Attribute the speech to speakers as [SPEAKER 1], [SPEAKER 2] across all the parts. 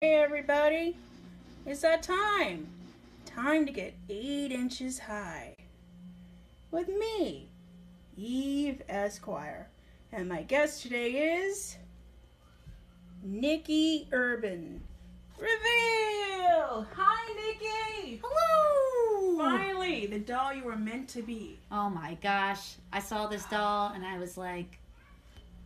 [SPEAKER 1] Hey everybody, it's that time. Time to get 8 inches high. With me, Esquire. And my guest today is Nicky Urban. Reveal! Hi Nicky!
[SPEAKER 2] Hello!
[SPEAKER 1] Finally, the doll you were meant to be.
[SPEAKER 2] Oh my gosh. I saw this doll and I was like,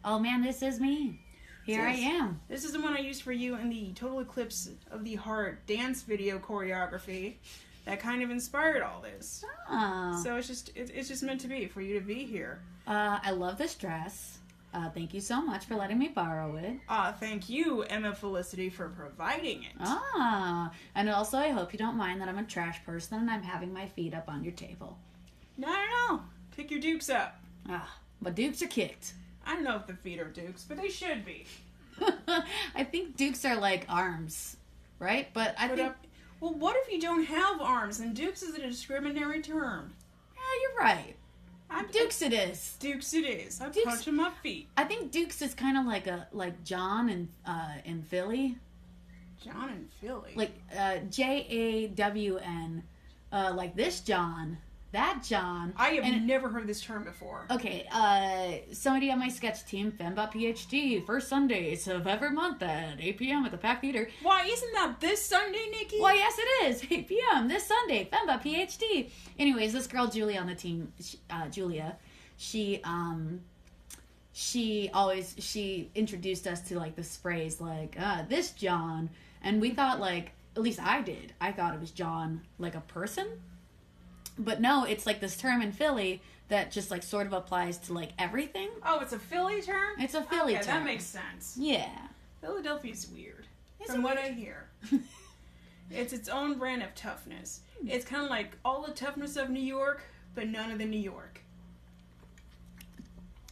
[SPEAKER 2] oh man, this is me. Here I am.
[SPEAKER 1] This is the one I used for you in the Total Eclipse of the Heart dance video choreography that kind of inspired all this.
[SPEAKER 2] Oh.
[SPEAKER 1] So it's just meant to be for you to be here.
[SPEAKER 2] I love this dress. Thank you so much for letting me borrow it.
[SPEAKER 1] Thank you, Emma Felicity, for providing it.
[SPEAKER 2] And also I hope you don't mind that I'm a trash person and I'm having my feet up on your table.
[SPEAKER 1] No. Kick your dukes up.
[SPEAKER 2] My dukes are kicked.
[SPEAKER 1] I don't know if the feet are dukes, but they should be.
[SPEAKER 2] I think dukes are like arms, right? But I think...
[SPEAKER 1] Well, what if you don't have arms? And dukes is a discriminatory term.
[SPEAKER 2] Yeah, you're right. Dukes it is.
[SPEAKER 1] Dukes it is. I'm
[SPEAKER 2] Dukes,
[SPEAKER 1] punching my feet.
[SPEAKER 2] I think Dukes is kind of like John in Philly.
[SPEAKER 1] John and Philly.
[SPEAKER 2] Like JAWN. Like this John, that John.
[SPEAKER 1] I have never heard this term before.
[SPEAKER 2] Okay, somebody on my sketch team, FEMMEBOT PhD, first Sundays of every month at 8 p.m. at the Pack Theater.
[SPEAKER 1] Why, isn't that this Sunday, Nikki?
[SPEAKER 2] Well, yes it is. 8 p.m. this Sunday, FEMMEBOT PhD. Anyways, this girl Julia on the team, Julia, she introduced us to like this phrase like, this John, and we thought like, at least I did, I thought it was John like a person. But no, it's like this term in Philly that just like sort of applies to like everything.
[SPEAKER 1] Oh, it's a Philly term?
[SPEAKER 2] It's a Philly term.
[SPEAKER 1] That makes sense.
[SPEAKER 2] Yeah.
[SPEAKER 1] Philadelphia's weird. From what I hear. It's its own brand of toughness. It's kind of like all the toughness of New York, but none of the New York.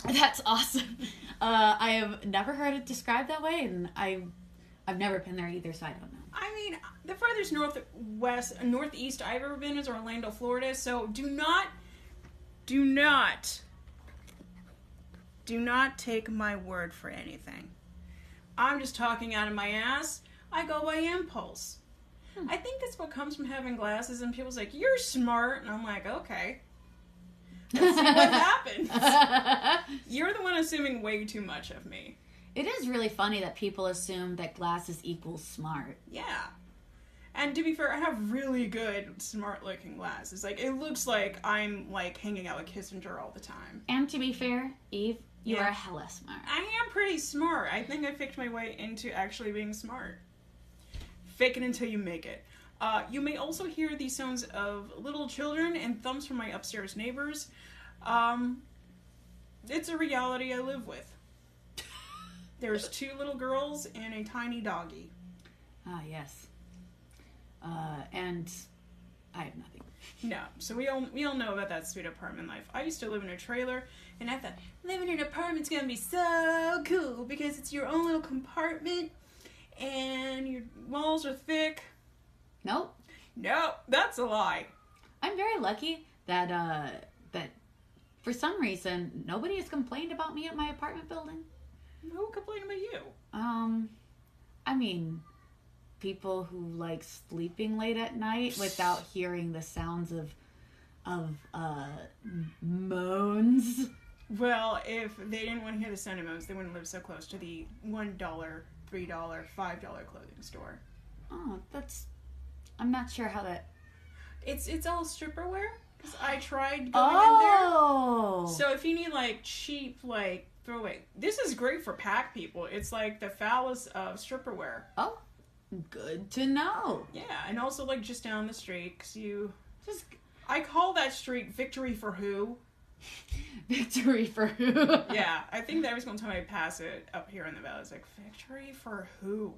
[SPEAKER 2] That's awesome. I have never heard it described that way, and I've never been there either, so I don't know.
[SPEAKER 1] I mean, the furthest northeast I've ever been is Orlando, Florida. So do not take my word for anything. I'm just talking out of my ass. I go by impulse. I think that's what comes from having glasses, and people's like, "You're smart," and I'm like, "Okay." Let's see what happens. You're the one assuming way too much of me.
[SPEAKER 2] It is really funny that people assume that glasses equals smart.
[SPEAKER 1] Yeah. And to be fair, I have really good, smart-looking glasses. Like, it looks like I'm, like, hanging out with Kissinger all the time.
[SPEAKER 2] And to be fair, Eve, you are hella smart.
[SPEAKER 1] I am pretty smart. I think I faked my way into actually being smart. Fake it until you make it. You may also hear the sounds of little children and thumbs from my upstairs neighbors. It's a reality I live with. There's 2 little girls and a tiny doggy.
[SPEAKER 2] Yes. And I have nothing.
[SPEAKER 1] No, so we all know about that sweet apartment life. I used to live in a trailer, and I thought, living in an apartment's gonna be so cool, because it's your own little compartment, and your walls are thick.
[SPEAKER 2] Nope.
[SPEAKER 1] No, that's a lie.
[SPEAKER 2] I'm very lucky that that for some reason nobody has complained about me at my apartment building.
[SPEAKER 1] Who complained about you?
[SPEAKER 2] I mean, people who like sleeping late at night without hearing the sounds of moans.
[SPEAKER 1] Well, if they didn't want to hear the sound of moans, they wouldn't live so close to the $1, $3, $5 clothing store.
[SPEAKER 2] Oh, I'm not sure how that...
[SPEAKER 1] It's all stripper wear, because I tried going in there. So if you need like cheap, like, throwaway, this is great for pack people. It's like the phallus of stripper wear.
[SPEAKER 2] Oh, good to know.
[SPEAKER 1] Yeah, and also like just down the street, because I call that street Victory for Who.
[SPEAKER 2] Victory for Who?
[SPEAKER 1] Yeah, I think that every single time I pass it up here in the valley, it's like, Victory for Who?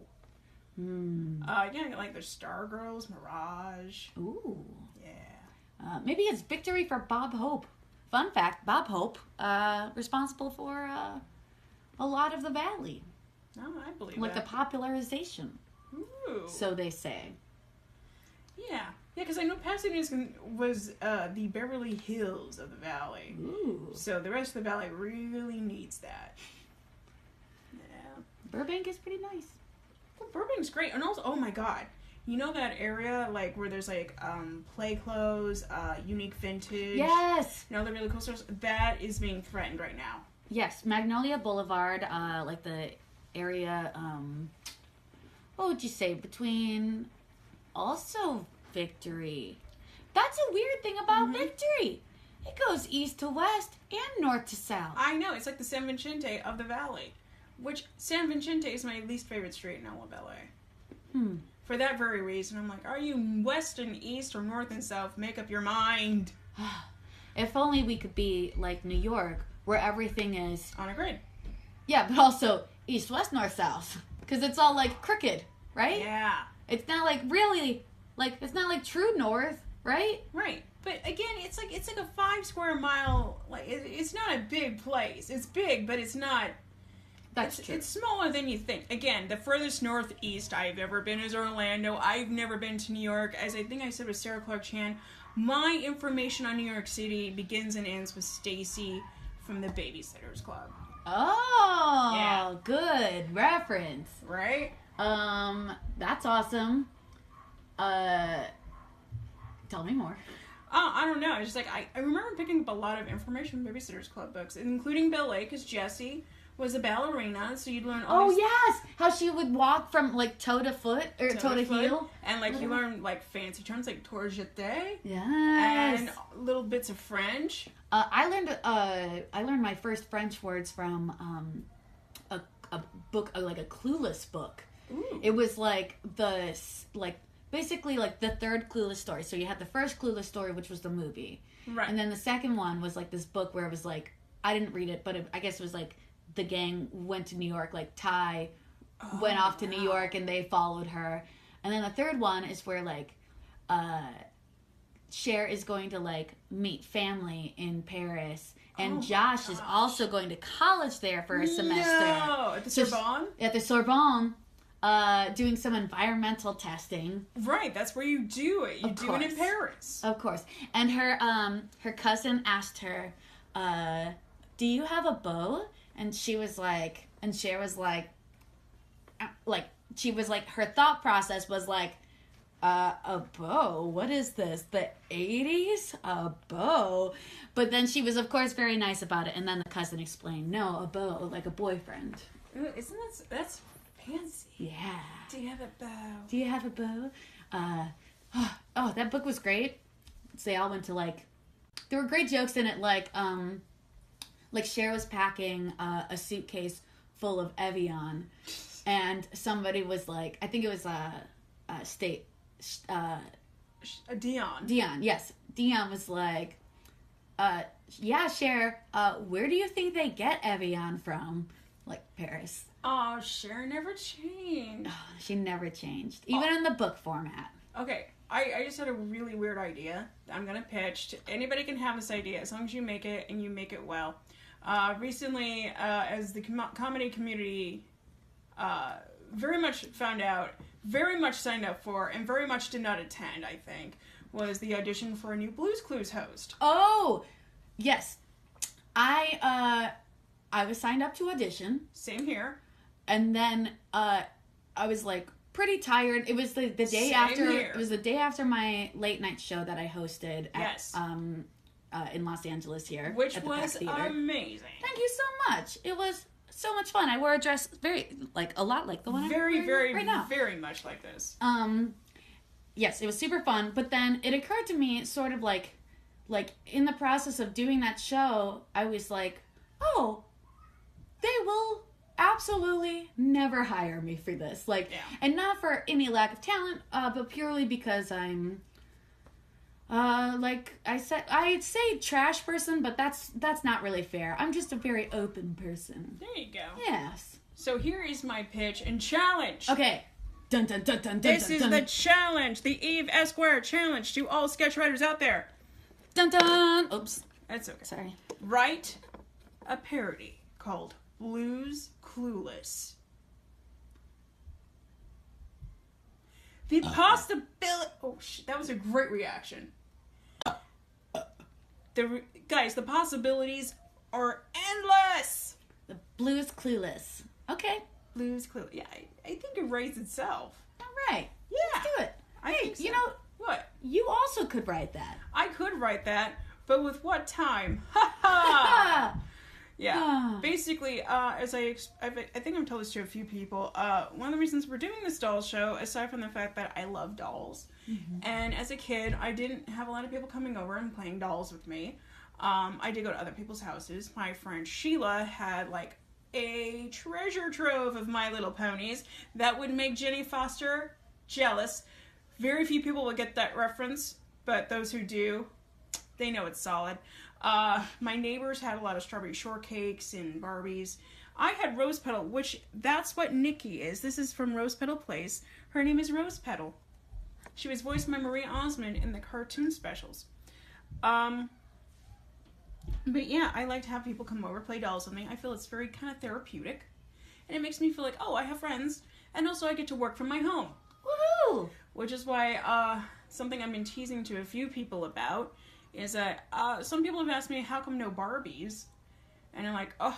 [SPEAKER 1] Yeah, like there's Stargirls, Mirage.
[SPEAKER 2] Ooh.
[SPEAKER 1] Yeah.
[SPEAKER 2] Maybe it's Victory for Bob Hope. Fun fact, Bob Hope, responsible for a lot of the valley.
[SPEAKER 1] No, I believe
[SPEAKER 2] like
[SPEAKER 1] that.
[SPEAKER 2] the popularization.
[SPEAKER 1] Ooh.
[SPEAKER 2] So they say.
[SPEAKER 1] Yeah, because I know Pasadena was the Beverly Hills of the valley.
[SPEAKER 2] Ooh.
[SPEAKER 1] So the rest of the valley really needs that. Yeah.
[SPEAKER 2] Burbank is pretty nice.
[SPEAKER 1] Burbank's great. And also, oh my god. You know that area, like, where there's, like, play clothes, unique vintage?
[SPEAKER 2] Yes!
[SPEAKER 1] You know, the really cool stores? That is being threatened right now.
[SPEAKER 2] Yes, Magnolia Boulevard, like the area, what would you say, between also Victory. That's a weird thing about Victory. It goes east to west and north to south.
[SPEAKER 1] I know, it's like the San Vicente of the Valley. Which, San Vicente is my least favorite street in all of LA. For that very reason, I'm like, are you west and east or north and south? Make up your mind.
[SPEAKER 2] If only we could be like New York, where everything is...
[SPEAKER 1] on a grid.
[SPEAKER 2] Yeah, but also east, west, north, south. Because it's all like crooked, right?
[SPEAKER 1] Yeah.
[SPEAKER 2] It's not like really, like, it's not like true north, right?
[SPEAKER 1] Right. But again, it's like a 5 square mile, like, it's not a big place. It's big, but it's not...
[SPEAKER 2] That's true.
[SPEAKER 1] It's smaller than you think. Again, the furthest northeast I've ever been is Orlando. I've never been to New York. As I think I said with Sarah Clark Chan, my information on New York City begins and ends with Stacy from the Babysitters Club.
[SPEAKER 2] Oh,
[SPEAKER 1] yeah.
[SPEAKER 2] Good reference.
[SPEAKER 1] Right?
[SPEAKER 2] That's awesome. Tell me more.
[SPEAKER 1] Oh, I don't know. It's just like, I remember picking up a lot of information from Babysitters Club books, including ballet, because Jessie was a ballerina, so you'd learn all these...
[SPEAKER 2] yes! How she would walk from, like, toe to foot, or toe to heel.
[SPEAKER 1] And, like, you learn, like, fancy terms, like tour jeté.
[SPEAKER 2] Yes.
[SPEAKER 1] And little bits of French.
[SPEAKER 2] I learned my first French words from, a book, like a Clueless book.
[SPEAKER 1] Ooh.
[SPEAKER 2] It was, like, basically, like, the third Clueless story. So you had the first Clueless story, which was the movie.
[SPEAKER 1] Right.
[SPEAKER 2] And then the second one was, like, this book where it was, like, I didn't read it, but I guess it was, like, the gang went to New York, like Ty went off to New York and they followed her. And then the third one is where like Cher is going to like meet family in Paris and Josh is also going to college there for a semester.
[SPEAKER 1] No, at the Sorbonne?
[SPEAKER 2] At the Sorbonne, doing some environmental testing.
[SPEAKER 1] Right, that's where you do it. You do it in Paris.
[SPEAKER 2] Of course. And her cousin asked her, do you have a bow? And she was like, and Cher was like, she was like, her thought process was like, a bow? What is this? The 80s? A bow? But then she was, of course, very nice about it. And then the cousin explained, no, a bow, like a boyfriend.
[SPEAKER 1] Ooh, isn't that's fancy?
[SPEAKER 2] Yeah.
[SPEAKER 1] Do you have a bow?
[SPEAKER 2] Do you have a bow? Oh, that book was great. So they all went to like, there were great jokes in it, like Cher was packing a suitcase full of Evian, and somebody was like, I think it was
[SPEAKER 1] Dion.
[SPEAKER 2] Dion, yes. Dion was like, yeah, Cher, where do you think they get Evian from? Like, Paris.
[SPEAKER 1] Oh, Cher never changed.
[SPEAKER 2] Oh, she never changed, even in the book format.
[SPEAKER 1] Okay, I just had a really weird idea that I'm going to pitch. Anybody can have this idea as long as you make it and you make it well. Recently, as the comedy community very much found out, very much signed up for, and very much did not attend, I think, was the audition for a new Blue's Clues host.
[SPEAKER 2] Oh, yes. I was signed up to audition.
[SPEAKER 1] Same here.
[SPEAKER 2] And then I was like pretty tired. It was the day after.
[SPEAKER 1] Here.
[SPEAKER 2] It was the day after my late night show that I hosted at
[SPEAKER 1] Yes.
[SPEAKER 2] In Los Angeles here,
[SPEAKER 1] Which
[SPEAKER 2] at the
[SPEAKER 1] was
[SPEAKER 2] Pack Theater.
[SPEAKER 1] amazing.
[SPEAKER 2] Thank you so much. It was so much fun. I wore a dress very a lot like the one I'm wearing right now.
[SPEAKER 1] Very much like this.
[SPEAKER 2] Yes, it was super fun. But then it occurred to me, sort of like in the process of doing that show, I was like, oh, they will absolutely never hire me for this. Like,
[SPEAKER 1] yeah.
[SPEAKER 2] And not for any lack of talent, but purely because I'm, like I'd say trash person, but that's not really fair. I'm just a very open person.
[SPEAKER 1] There you go.
[SPEAKER 2] Yes.
[SPEAKER 1] So here is my pitch and challenge.
[SPEAKER 2] Okay. Dun dun dun dun dun.
[SPEAKER 1] This
[SPEAKER 2] dun,
[SPEAKER 1] is
[SPEAKER 2] dun.
[SPEAKER 1] the challenge, the Eve Esquire challenge to all sketch writers out there.
[SPEAKER 2] Dun dun. Oops.
[SPEAKER 1] That's okay.
[SPEAKER 2] Sorry.
[SPEAKER 1] Write a parody called Blues Clueless. The possibility... Oh, shit, that was a great reaction. Guys, the possibilities are endless.
[SPEAKER 2] The Blues Clueless. Okay.
[SPEAKER 1] Blues Clue. Yeah, I think it writes itself.
[SPEAKER 2] All right.
[SPEAKER 1] Yeah.
[SPEAKER 2] Let's do it.
[SPEAKER 1] I
[SPEAKER 2] Hey,
[SPEAKER 1] think so.
[SPEAKER 2] you know,
[SPEAKER 1] What?
[SPEAKER 2] you also could write that.
[SPEAKER 1] I could write that, but with what time? Ha ha! Yeah. Basically, as I think I've told this to a few people, one of the reasons we're doing this doll show, aside from the fact that I love dolls, and as a kid, I didn't have a lot of people coming over and playing dolls with me. I did go to other people's houses. My friend Sheila had, like, a treasure trove of My Little Ponies that would make Jenny Foster jealous. Very few people will get that reference, but those who do, they know it's solid. My neighbors had a lot of strawberry shortcakes and Barbies. I had Rose Petal, which that's what Nicky is. This is from Rose Petal Place. Her name is Rose Petal. She was voiced by Marie Osmond in the cartoon specials. But yeah, I like to have people come over, play dolls with me. I feel it's very kind of therapeutic. And it makes me feel like, oh, I have friends. And also I get to work from my home.
[SPEAKER 2] Woohoo!
[SPEAKER 1] Which is why something I've been teasing to a few people about is that some people have asked me, how come no Barbies? And I'm like, oh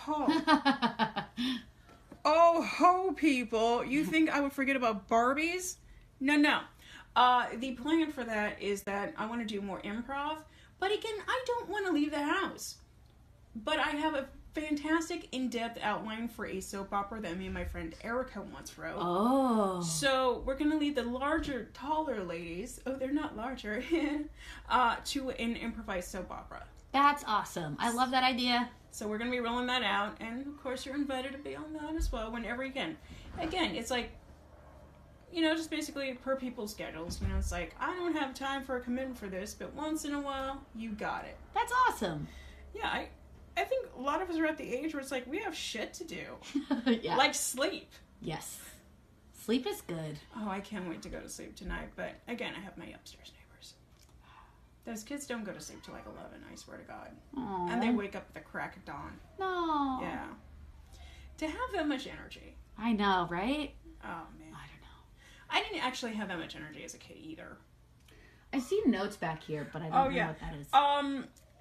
[SPEAKER 1] ho, people. You think I would forget about Barbies? No. The plan for that is that I want to do more improv. But again, I don't want to leave the house. But I have a fantastic in-depth outline for a soap opera that me and my friend Erica once wrote.
[SPEAKER 2] Oh.
[SPEAKER 1] So we're going to lead the larger, taller ladies, they're not larger, to an improvised soap opera.
[SPEAKER 2] That's awesome. I love that idea.
[SPEAKER 1] So we're going to be rolling that out. And of course you're invited to be on that as well whenever you can. Again, it's like, you know, just basically per people's schedules. You know, it's like, I don't have time for a commitment for this, but once in a while, you got it.
[SPEAKER 2] That's awesome.
[SPEAKER 1] Yeah, I think a lot of us are at the age where it's like, we have shit to do.
[SPEAKER 2] Yeah.
[SPEAKER 1] Like sleep.
[SPEAKER 2] Yes. Sleep is good.
[SPEAKER 1] Oh, I can't wait to go to sleep tonight. But again, I have my upstairs neighbors. Those kids don't go to sleep till like 11, I swear to God.
[SPEAKER 2] Aww.
[SPEAKER 1] And they wake up at the crack of dawn.
[SPEAKER 2] No.
[SPEAKER 1] Yeah. To have that much energy.
[SPEAKER 2] I know, right?
[SPEAKER 1] Oh, man.
[SPEAKER 2] I don't know.
[SPEAKER 1] I didn't actually have that much energy as a kid either.
[SPEAKER 2] I see notes back here, but I don't know what that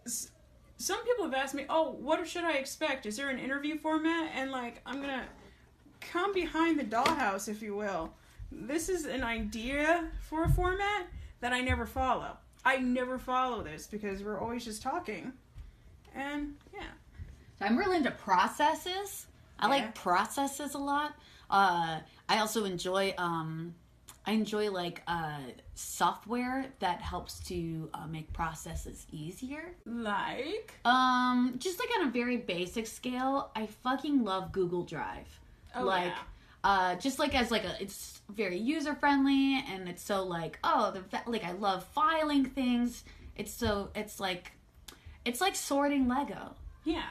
[SPEAKER 2] is.
[SPEAKER 1] Some people have asked me, oh, what should I expect? Is there an interview format? And, like, I'm going to come behind the dollhouse, if you will. This is an idea for a format that I never follow. I never follow this because we're always just talking. And, yeah.
[SPEAKER 2] So I'm really into processes. I like processes a lot. I also enjoy... I enjoy software that helps to make processes easier.
[SPEAKER 1] Like?
[SPEAKER 2] Just like on a very basic scale, I fucking love Google Drive.
[SPEAKER 1] Oh,
[SPEAKER 2] just like as it's very user friendly and it's so I love filing things. It's like sorting Lego.
[SPEAKER 1] Yeah.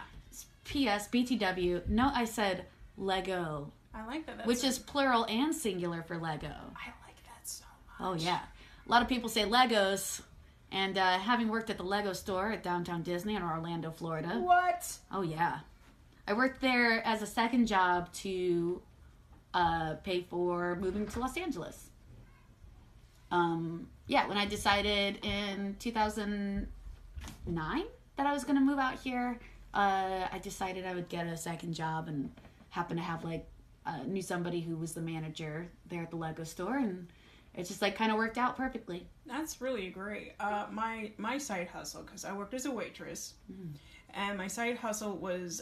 [SPEAKER 2] P.S. BTW. No, I said Lego.
[SPEAKER 1] I like that.
[SPEAKER 2] Which is plural and singular for Lego.
[SPEAKER 1] I like that so much.
[SPEAKER 2] Oh, yeah. A lot of people say Legos. And having worked at the Lego store at Downtown Disney in Orlando, Florida.
[SPEAKER 1] What?
[SPEAKER 2] Oh, yeah. I worked there as a second job to pay for moving to Los Angeles. When I decided in 2009 that I was going to move out here, I decided I would get a second job and happened to have knew somebody who was the manager there at the Lego store, and it just kind of worked out perfectly.
[SPEAKER 1] That's really great. My side hustle, because I worked as a waitress, and my side hustle was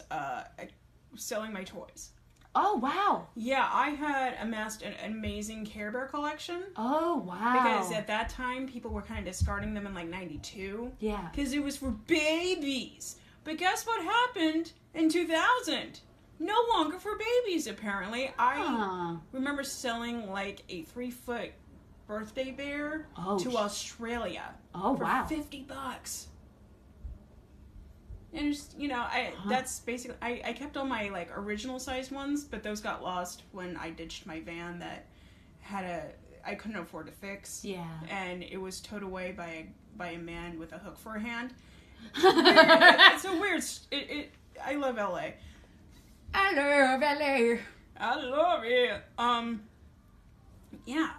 [SPEAKER 1] selling my toys.
[SPEAKER 2] Oh, wow.
[SPEAKER 1] Yeah, I had amassed an amazing Care Bear collection.
[SPEAKER 2] Oh, wow.
[SPEAKER 1] Because at that time, people were kind of discarding them in 92.
[SPEAKER 2] Yeah.
[SPEAKER 1] Because it was for babies. But guess what happened in 2000? No longer for babies, apparently. I remember selling a 3-foot birthday bear to Australia.
[SPEAKER 2] Oh,
[SPEAKER 1] for
[SPEAKER 2] wow.
[SPEAKER 1] $50. And just, that's basically, I kept all my original size ones, but those got lost when I ditched my van that I couldn't afford to fix.
[SPEAKER 2] Yeah.
[SPEAKER 1] And it was towed away by a man with a hook for a hand. It's a weird, I love LA.
[SPEAKER 2] I love LA.
[SPEAKER 1] I love it. Yeah,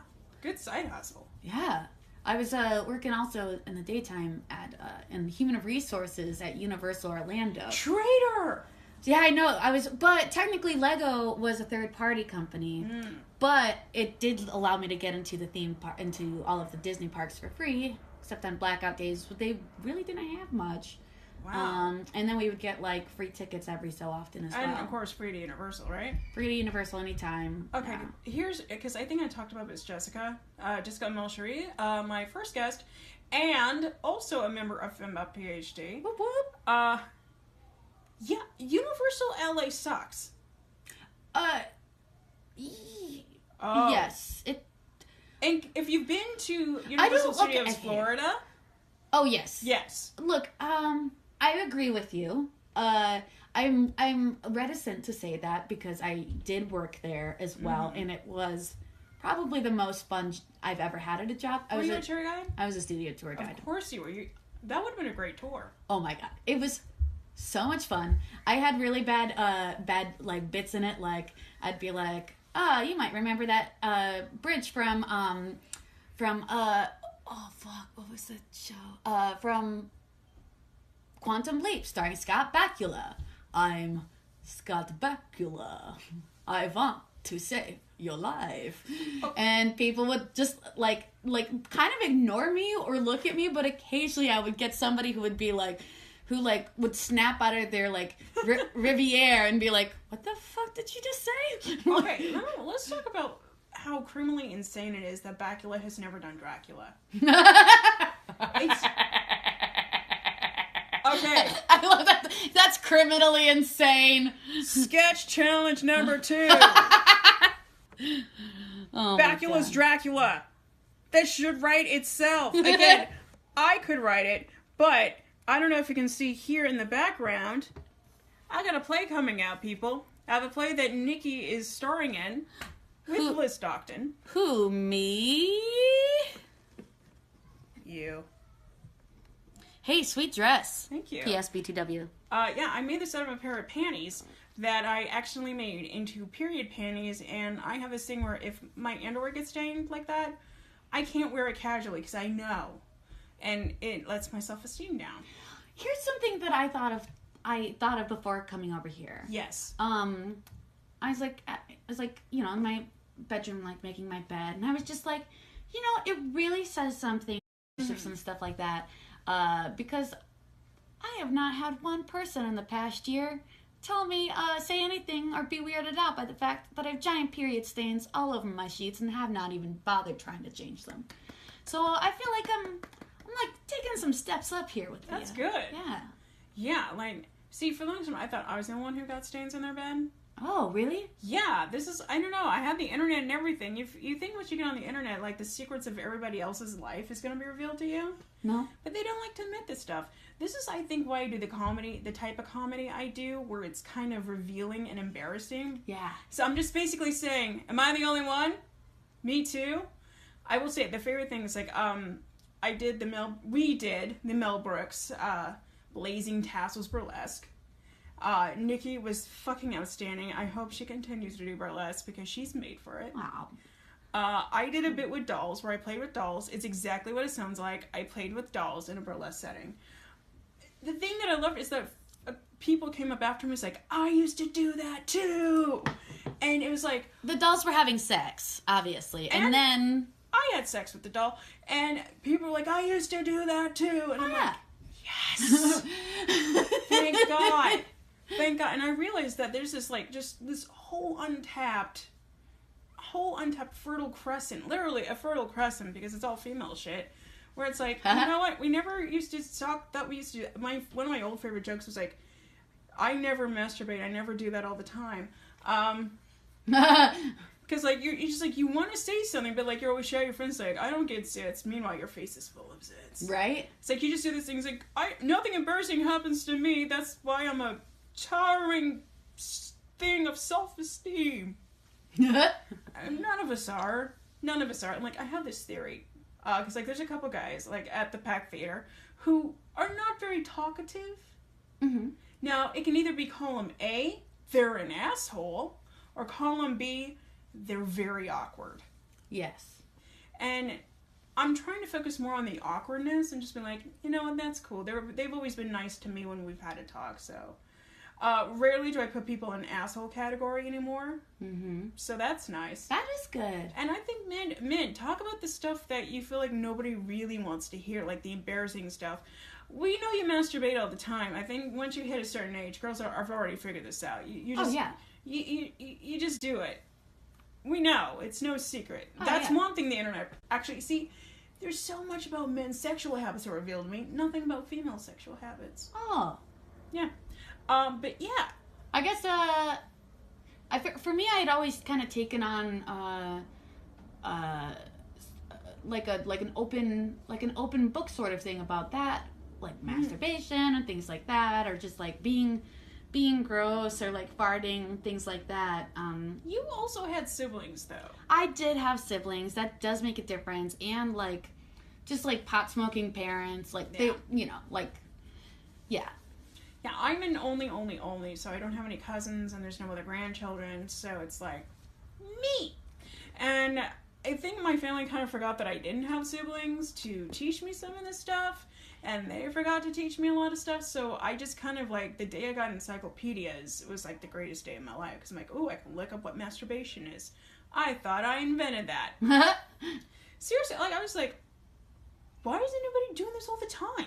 [SPEAKER 1] good side hustle.
[SPEAKER 2] Yeah. I was working also in the daytime in human resources at Universal Orlando.
[SPEAKER 1] Trader!
[SPEAKER 2] Yeah, I know. But technically Lego was a third-party company. But it did allow me to get into the into all of the Disney parks for free, except on blackout days. They really didn't have much.
[SPEAKER 1] Wow.
[SPEAKER 2] And then we would get, like, free tickets every so often as well.
[SPEAKER 1] And, of course, free to Universal, right?
[SPEAKER 2] Free to Universal anytime.
[SPEAKER 1] Okay, here's... Because I think I talked about this, Jessica Melchery, my first guest, and also a member of FEMMEBOT PhD.
[SPEAKER 2] Whoop, whoop.
[SPEAKER 1] Yeah, Universal LA sucks.
[SPEAKER 2] Yes.
[SPEAKER 1] And if you've been to Universal Studios Florida...
[SPEAKER 2] Oh, yes.
[SPEAKER 1] Yes.
[SPEAKER 2] Look, I agree with you. I'm reticent to say that because I did work there as well, and it was probably the most fun I've ever had at a job.
[SPEAKER 1] Were you a tour guide?
[SPEAKER 2] I was a studio tour guide.
[SPEAKER 1] Of course you were. That would have been a great tour.
[SPEAKER 2] Oh my god, it was so much fun. I had really bad like bits in it. Like I'd be like, you might remember that bridge from oh fuck, what was that show? From Quantum Leap, starring Scott Bakula. I'm Scott Bakula. I want to save your life. And people would just like kind of ignore me or look at me, but occasionally I would get somebody who would be like, would snap out of their like Riviere and be like, "What the fuck did you just say?"
[SPEAKER 1] Okay, no, let's talk about how criminally insane it is that Bakula has never done Drakula. Okay.
[SPEAKER 2] I love that. That's criminally insane.
[SPEAKER 1] Sketch challenge number 2. Bakula's Drakula. That should write itself. Again, I could write it, but I don't know if you can see here in the background. I got a play coming out, people. I have a play that Nicky is starring in with Liz Stockton.
[SPEAKER 2] Who, me?
[SPEAKER 1] You.
[SPEAKER 2] Hey, sweet dress.
[SPEAKER 1] Thank you.
[SPEAKER 2] P.S. BTW.
[SPEAKER 1] Yeah, I made this out of a pair of panties that I actually made into period panties, and I have this thing where if my underwear gets stained like that, I can't wear it casually because I know, and it lets my self-esteem down.
[SPEAKER 2] Here's something that I thought of before coming over here.
[SPEAKER 1] Yes.
[SPEAKER 2] I was like, in my bedroom, like making my bed, and I was just like, it really says something, some stuff like that. Because I have not had one person in the past year tell me, say anything or be weirded out by the fact that I have giant period stains all over my sheets and have not even bothered trying to change them. So I feel like I'm like taking some steps up here with you.
[SPEAKER 1] That's good.
[SPEAKER 2] Yeah.
[SPEAKER 1] Yeah, like, see, for the longest time I thought I was the one who got stains in their bed.
[SPEAKER 2] Oh, really?
[SPEAKER 1] Yeah, I don't know, I have the internet and everything. You think once you get on the internet, like, the secrets of everybody else's life is going to be revealed to you?
[SPEAKER 2] No.
[SPEAKER 1] But they don't like to admit this stuff. This is, I think, why I do the type of comedy I do, where it's kind of revealing and embarrassing.
[SPEAKER 2] Yeah.
[SPEAKER 1] So I'm just basically saying, am I the only one? Me too? I will say, the favorite thing is, like, we did the Mel Brooks, Blazing Tassels Burlesque. Nicky was fucking outstanding. I hope she continues to do burlesque because she's made for it.
[SPEAKER 2] Wow.
[SPEAKER 1] I did a bit with dolls where I played with dolls. It's exactly what it sounds like. I played with dolls in a burlesque setting. The thing that I loved is that people came up after me and was like, I used to do that too. And it was like...
[SPEAKER 2] The dolls were having sex, obviously. And then...
[SPEAKER 1] I had sex with the doll. And people were like, I used to do that too. And I'm like, yes. Thank God. Thank God. And I realized that there's this, like, just this whole untapped fertile crescent, literally a fertile crescent, because it's all female shit, where it's like, you know what, we never used to talk that we used to do. One of my old favorite jokes was like, I never masturbate, I never do that all the time. Because, like, you're just like, you want to say something, but, like, you're always shy, your friends like, I don't get zits, meanwhile your face is full of zits.
[SPEAKER 2] Right?
[SPEAKER 1] It's like, you just do this thing, it's like, nothing embarrassing happens to me, that's why I'm a towering thing of self-esteem. None of us are. I'm like, I have this theory. Because, like, there's a couple guys, like, at the Pack Theater who are not very talkative.
[SPEAKER 2] Mm-hmm.
[SPEAKER 1] Now, it can either be column A, they're an asshole, or column B, they're very awkward.
[SPEAKER 2] Yes.
[SPEAKER 1] And I'm trying to focus more on the awkwardness and just be like, you know what, that's cool. They've always been nice to me when we've had a talk, so... Rarely do I put people in asshole category anymore.
[SPEAKER 2] Mm-hmm.
[SPEAKER 1] So that's nice.
[SPEAKER 2] That is good.
[SPEAKER 1] And I think, men, talk about the stuff that you feel like nobody really wants to hear, like the embarrassing stuff. We know you masturbate all the time. I think once you hit a certain age, girls have already figured this out. You just, you just do it. We know. It's no secret. That's one thing the internet... Actually, see, there's so much about men's sexual habits that are revealed to me. Nothing about female sexual habits.
[SPEAKER 2] Oh.
[SPEAKER 1] Yeah. But yeah.
[SPEAKER 2] I guess, for me, I had always kind of taken on, like an open book sort of thing about that. Like masturbation and things like that. Or just, like, being gross or like farting, things like that.
[SPEAKER 1] You also had siblings, though.
[SPEAKER 2] I did have siblings. That does make a difference. And like, just like pot smoking parents, like they, you know, like, yeah.
[SPEAKER 1] Yeah, I'm an only, so I don't have any cousins and there's no other grandchildren, so it's like, me. And I think my family kind of forgot that I didn't have siblings to teach me some of this stuff. And they forgot to teach me a lot of stuff, so I just kind of, like, the day I got encyclopedias, it was, like, the greatest day of my life, because I'm like, oh, I can look up what masturbation is. I thought I invented that. Seriously, like, I was like, why is anybody doing this all the time?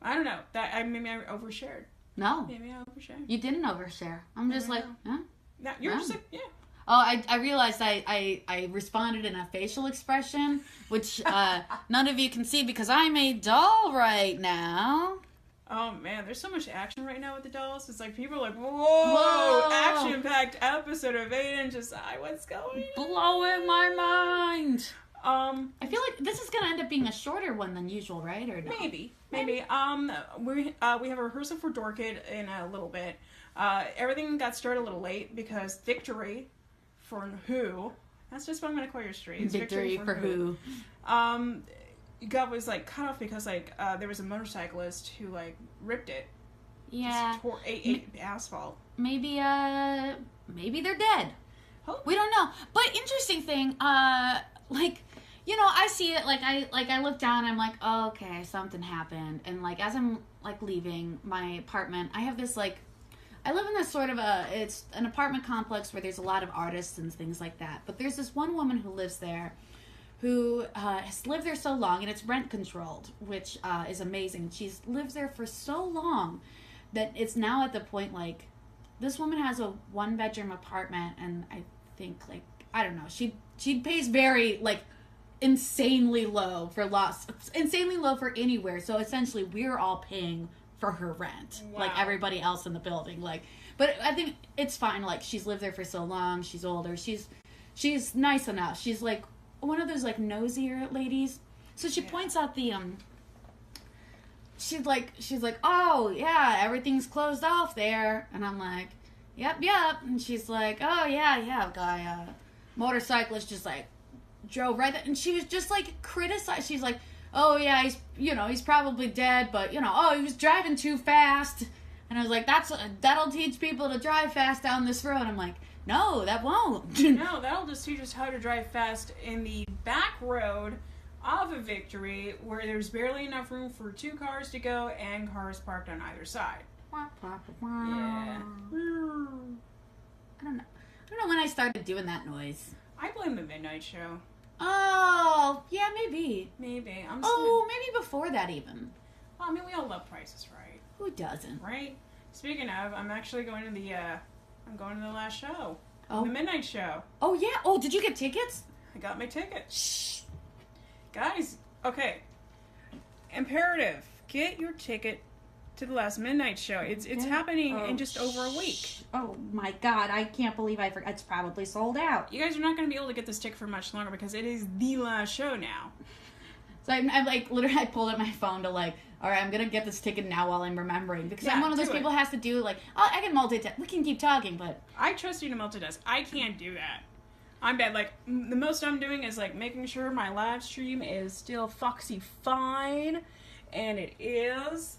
[SPEAKER 1] I don't know. Maybe I overshared.
[SPEAKER 2] No.
[SPEAKER 1] Maybe I overshared.
[SPEAKER 2] You didn't overshare. I'm just like, huh?
[SPEAKER 1] No, you're just like, yeah.
[SPEAKER 2] Oh, I realized I responded in a facial expression, which none of you can see because I'm a doll right now.
[SPEAKER 1] Oh, man, there's so much action right now with the dolls. It's like people are like, whoa. Action-packed episode of 8 Inches High. What's going on?
[SPEAKER 2] Blowing my mind. I feel like this is going to end up being a shorter one than usual, right? Or no?
[SPEAKER 1] Maybe. We have a rehearsal for DORKID in a little bit. Everything got started a little late because Victory... for who? That's just what I'm gonna call your street.
[SPEAKER 2] Victory for who?
[SPEAKER 1] Was like cut off because like there was a motorcyclist who like ripped it.
[SPEAKER 2] Yeah.
[SPEAKER 1] Just ate asphalt.
[SPEAKER 2] Maybe they're dead.
[SPEAKER 1] Oh.
[SPEAKER 2] We don't know. But interesting thing, like, you know, I see it, I look down, I'm like, oh, okay, something happened. And like as I'm like leaving my apartment, I have this like, I live in this sort of it's an apartment complex where there's a lot of artists and things like that. But there's this one woman who lives there who has lived there so long, and it's rent controlled, which is amazing. She's lived there for so long that it's now at the point, like, this woman has a 1-bedroom apartment, and I think, like, I don't know, she pays very, like, insanely low for anywhere. So essentially, we're all paying for her rent, like everybody else in the building, like, but I think it's fine. Like, she's lived there for so long, she's older, she's nice enough, she's like one of those like nosier ladies, so she points out the she's like, oh yeah, everything's closed off there, and I'm like, yep, and she's like, oh yeah, guy, motorcyclist just like drove right there, and she was just like criticized. She's like, oh yeah, he's probably dead, but he was driving too fast. And I was like, that'll teach people to drive fast down this road. I'm like, no, that won't.
[SPEAKER 1] No, that'll just teach us how to drive fast in the back road of a Victory where there's barely enough room for 2 cars to go and cars parked on either side. Yeah.
[SPEAKER 2] I don't know when I started doing that noise.
[SPEAKER 1] I blame the Midnight Show.
[SPEAKER 2] Oh, yeah, maybe.
[SPEAKER 1] Maybe
[SPEAKER 2] before that even.
[SPEAKER 1] Well, I mean, we all love Price is Right.
[SPEAKER 2] Who doesn't?
[SPEAKER 1] Right? Speaking of, I'm actually going to I'm going to the last show.
[SPEAKER 2] Oh.
[SPEAKER 1] The Midnight Show.
[SPEAKER 2] Oh, yeah? Oh, did you get tickets?
[SPEAKER 1] I got my tickets.
[SPEAKER 2] Shh.
[SPEAKER 1] Guys, okay. Imperative. Get your ticket to the last Midnight Show. It's happening in just over a week.
[SPEAKER 2] Oh my God, I can't believe I forgot. It's probably sold out.
[SPEAKER 1] You guys are not going to be able to get this ticket for much longer because it is the last show now.
[SPEAKER 2] So I'm like, literally, I pulled out my phone to like, all right, I'm going to get this ticket now while I'm remembering. Because I'm one of those people who has to do like, oh, I can multitask. We can keep talking, but...
[SPEAKER 1] I trust you to multitask. I can't do that. I'm bad. Like, the most I'm doing is like making sure my live stream is still foxy fine. And it is...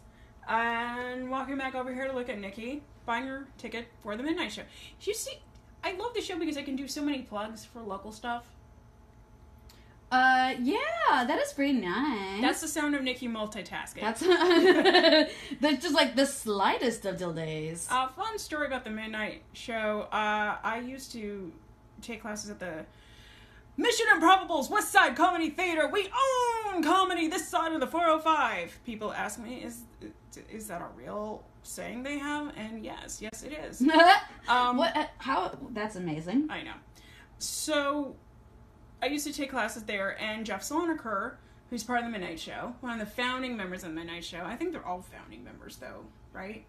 [SPEAKER 1] And walking back over here to look at Nikki, buying her ticket for the Midnight Show. You see, I love the show because I can do so many plugs for local stuff.
[SPEAKER 2] Yeah, that is pretty nice.
[SPEAKER 1] That's the sound of Nicky multitasking.
[SPEAKER 2] That's just like the slightest of delays.
[SPEAKER 1] Fun story about the midnight show. I used to take classes at the Mission Improbable's West Side Comedy Theater. We own comedy this side of the 405. People ask me, is that a real saying they have? And yes, it is.
[SPEAKER 2] What? How? That's amazing.
[SPEAKER 1] I know. So, I used to take classes there, and Jeff Sloniker, who's part of the Midnight Show, one of the founding members of the Midnight Show. I think they're all founding members, though, right?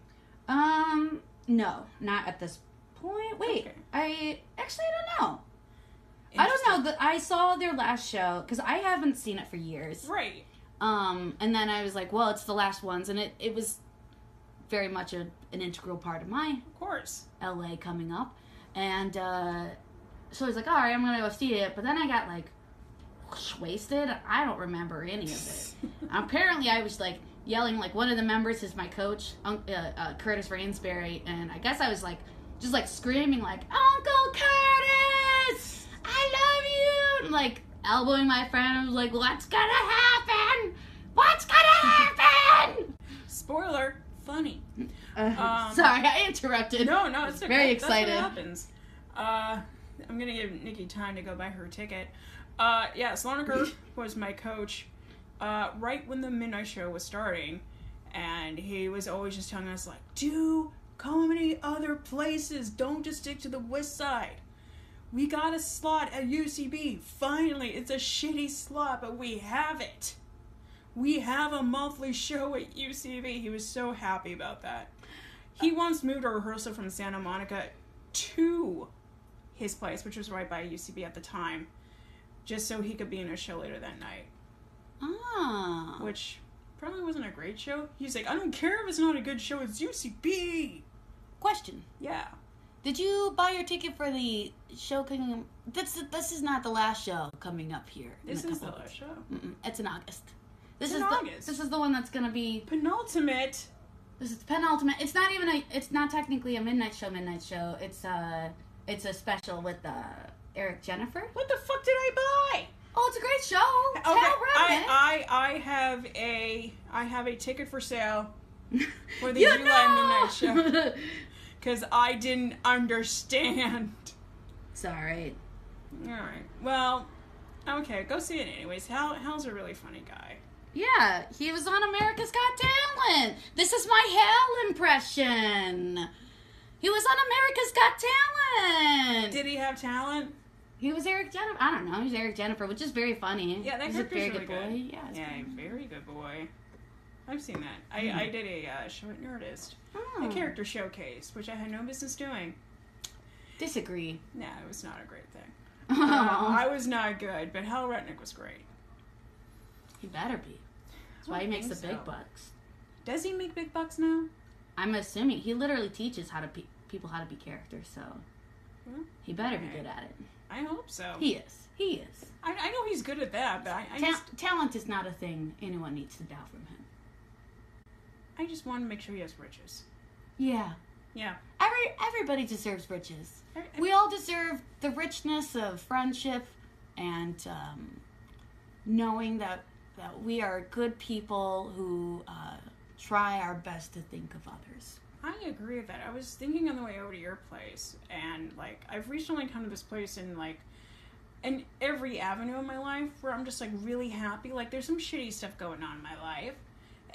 [SPEAKER 2] No, not at this point. Wait,
[SPEAKER 1] Okay.
[SPEAKER 2] I don't know. I don't know. I saw their last show because I haven't seen it for years.
[SPEAKER 1] Right.
[SPEAKER 2] And then I was like, well, it's the last ones, and it was very much an integral part of my
[SPEAKER 1] Of course.
[SPEAKER 2] LA coming up, and so I was like, all right, I'm gonna go see it. But then I got like wasted. I don't remember any of it. Apparently, I was like yelling like one of the members is my coach, Curtis Rainsbury, and I guess I was like just like screaming like Uncle Curtis, I love you, and like elbowing my friend. I was like, what's gonna happen? What's gonna happen?
[SPEAKER 1] Spoiler, funny.
[SPEAKER 2] Sorry, I interrupted.
[SPEAKER 1] No, it's okay.
[SPEAKER 2] Very excited.
[SPEAKER 1] That's what happens. I'm gonna give Nikki time to go buy her ticket. Yeah, Sloniker was my coach right when the Midnight Show was starting, and he was always just telling us like, do comedy other places, don't just stick to the West Side. We got a slot at UCB. Finally, it's a shitty slot, but we have it. We have a monthly show at UCB. He was so happy about that. He once moved a rehearsal from Santa Monica to his place, which was right by UCB at the time, just so he could be in a show later that night.
[SPEAKER 2] Ah.
[SPEAKER 1] Which probably wasn't a great show. He's like, I don't care if it's not a good show, it's UCB.
[SPEAKER 2] Question.
[SPEAKER 1] Yeah.
[SPEAKER 2] Did you buy your ticket for the show coming? This is not the last show coming up here.
[SPEAKER 1] This is the last show.
[SPEAKER 2] It's in August.
[SPEAKER 1] It's in August.
[SPEAKER 2] This is the one that's gonna be
[SPEAKER 1] penultimate.
[SPEAKER 2] This is penultimate. It's not even it's not technically a midnight show. It's a special with Eric Jennifer.
[SPEAKER 1] What the fuck did I buy?
[SPEAKER 2] Oh, it's a great show.
[SPEAKER 1] Okay, I have a ticket for sale for the July Midnight Show because I didn't understand.
[SPEAKER 2] Sorry.
[SPEAKER 1] All right. Well, okay. Go see it anyways. Hal's a really funny guy.
[SPEAKER 2] Yeah, he was on America's Got Talent. This is my Hal impression. He was on America's Got Talent.
[SPEAKER 1] Did he have talent?
[SPEAKER 2] He was Eric Jennifer. I don't know. He's Eric Jennifer, which is very funny.
[SPEAKER 1] Yeah, that
[SPEAKER 2] He's a very
[SPEAKER 1] really
[SPEAKER 2] good boy. Yeah,
[SPEAKER 1] very good boy. I've seen that. I did a show at Nerdist.
[SPEAKER 2] Oh.
[SPEAKER 1] A character showcase, which I had no business doing.
[SPEAKER 2] Disagree.
[SPEAKER 1] Nah, it was not a great thing. I was not good, but Hal Rudnick was great.
[SPEAKER 2] He better be. That's why he makes the big bucks.
[SPEAKER 1] Does he make big bucks now?
[SPEAKER 2] I'm assuming. He literally teaches people how to be characters, so he better be good at it.
[SPEAKER 1] I hope so.
[SPEAKER 2] He is.
[SPEAKER 1] I know he's good at that, but
[SPEAKER 2] talent is not a thing anyone needs to doubt from him.
[SPEAKER 1] I just want to make sure he has riches.
[SPEAKER 2] Yeah.
[SPEAKER 1] Yeah.
[SPEAKER 2] Everybody deserves riches. We all deserve the richness of friendship and knowing that we are good people who try our best to think of others.
[SPEAKER 1] I agree with that. I was thinking on the way over to your place, and like I've recently come to this place in every avenue of my life where I'm just like really happy. Like there's some shitty stuff going on in my life.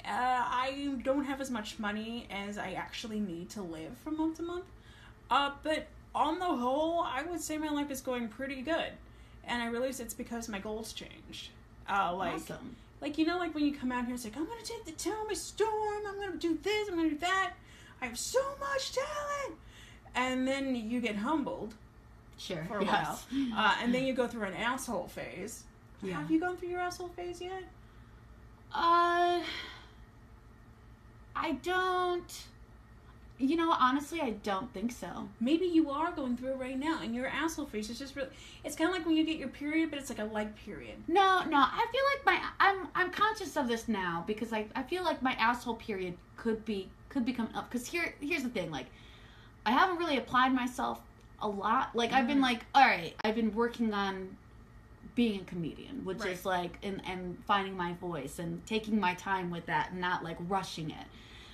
[SPEAKER 1] I don't have as much money as I actually need to live from month to month. But on the whole, I would say my life is going pretty good. And I realize it's because my goals changed.
[SPEAKER 2] Awesome.
[SPEAKER 1] Like, you know, like when you come out here, it's like, I'm going to take the town by storm. I'm going to do this. I'm going to do that. I have so much talent. And then you get humbled.
[SPEAKER 2] Sure.
[SPEAKER 1] For a while. And then you go through an asshole phase. Yeah. Have you gone through your asshole phase yet?
[SPEAKER 2] I don't... You know, honestly, I don't think so.
[SPEAKER 1] Maybe you are going through it right now, and your asshole phase is just really... It's kind of like when you get your period, but it's like a light period.
[SPEAKER 2] No, I feel like I'm conscious of this now, because I feel like my asshole period could be coming up. Because here's the thing, like, I haven't really applied myself a lot. Like, I've been like, all right, I've been working on being a comedian, which is like, and finding my voice and taking my time with that and not like rushing it.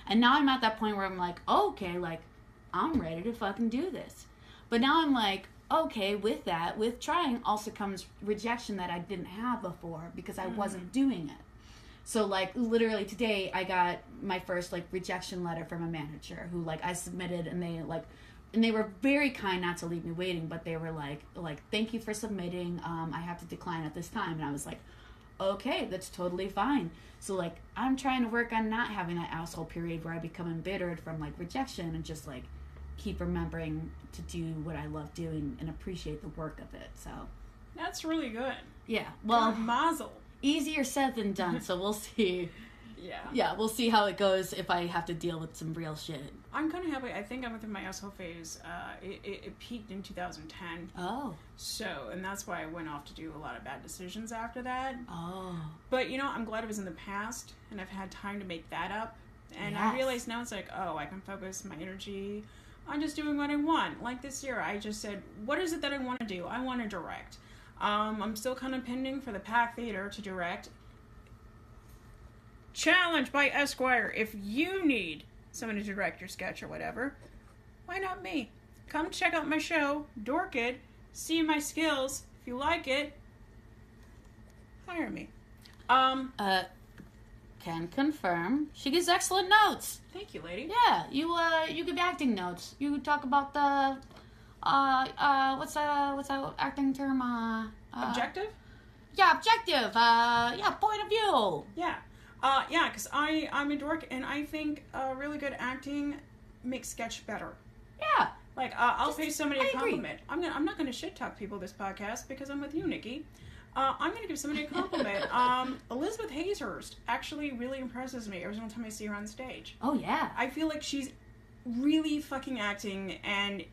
[SPEAKER 2] And now I'm at that point where I'm like, okay, like I'm ready to fucking do this. But now I'm like, okay, with that, with trying also comes rejection that I didn't have before because I wasn't doing it. So like literally today I got my first like rejection letter from a manager who like I submitted, and they were very kind not to leave me waiting, but they were like, thank you for submitting. I have to decline at this time. And I was like, okay, that's totally fine. So, like, I'm trying to work on not having that asshole period where I become embittered from, like, rejection and just, like, keep remembering to do what I love doing and appreciate the work of it. So
[SPEAKER 1] that's really good.
[SPEAKER 2] Yeah. Well,
[SPEAKER 1] mazel.
[SPEAKER 2] Easier said than done, so we'll see. Yeah, we'll see how it goes if I have to deal with some real shit.
[SPEAKER 1] I'm kind of happy. I think I'm within my asshole phase. It peaked in 2010.
[SPEAKER 2] Oh.
[SPEAKER 1] So, and that's why I went off to do a lot of bad decisions after that.
[SPEAKER 2] Oh.
[SPEAKER 1] But, you know, I'm glad it was in the past, and I've had time to make that up. And
[SPEAKER 2] Yes.
[SPEAKER 1] I realize now it's like, oh, I can focus my energy on just doing what I want. Like this year, I just said, what is it that I want to do? I want to direct. I'm still kind of pending for the Pack Theater to direct. Challenge by Esquire. If you need someone to direct your sketch or whatever, why not me? Come check out my show, DORKID. See my skills. If you like it, hire me.
[SPEAKER 2] Can confirm. She gives excellent notes.
[SPEAKER 1] Thank you, lady.
[SPEAKER 2] Yeah, you give acting notes. You talk about the what's that acting term?
[SPEAKER 1] Objective?
[SPEAKER 2] Yeah, objective. Yeah, point of view.
[SPEAKER 1] Yeah. Yeah, because I'm a dork, and I think really good acting makes sketch better.
[SPEAKER 2] Yeah.
[SPEAKER 1] Like, I'll pay somebody a
[SPEAKER 2] I agree.
[SPEAKER 1] compliment. I'm not going to shit talk people this podcast because I'm with you, Nikki. I'm going to give somebody a compliment. Elizabeth Hazehurst actually really impresses me every single time I see her on stage.
[SPEAKER 2] Oh, yeah.
[SPEAKER 1] I feel like she's really fucking acting, and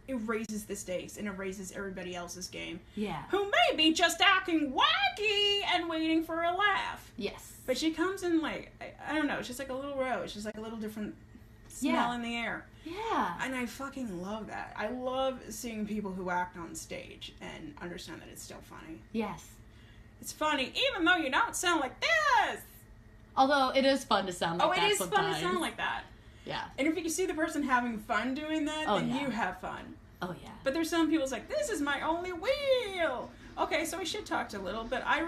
[SPEAKER 1] it raises the stakes, and it raises everybody else's game.
[SPEAKER 2] Yeah.
[SPEAKER 1] Who may be just acting wacky and waiting for a laugh.
[SPEAKER 2] Yes.
[SPEAKER 1] But she comes in like, I don't know, it's just like a little rose. She's like a little different smell in the air.
[SPEAKER 2] Yeah.
[SPEAKER 1] And I fucking love that. I love seeing people who act on stage and understand that it's still funny.
[SPEAKER 2] Yes.
[SPEAKER 1] It's funny, even though you don't sound like this.
[SPEAKER 2] Although it is fun to sound like that
[SPEAKER 1] It is
[SPEAKER 2] sometimes.
[SPEAKER 1] fun to sound like that.
[SPEAKER 2] Yeah.
[SPEAKER 1] And if you can see the person having fun doing that, then you have fun.
[SPEAKER 2] Oh, yeah.
[SPEAKER 1] But there's some people's like, this is my only wheel. Okay, so we shit talked a little, but I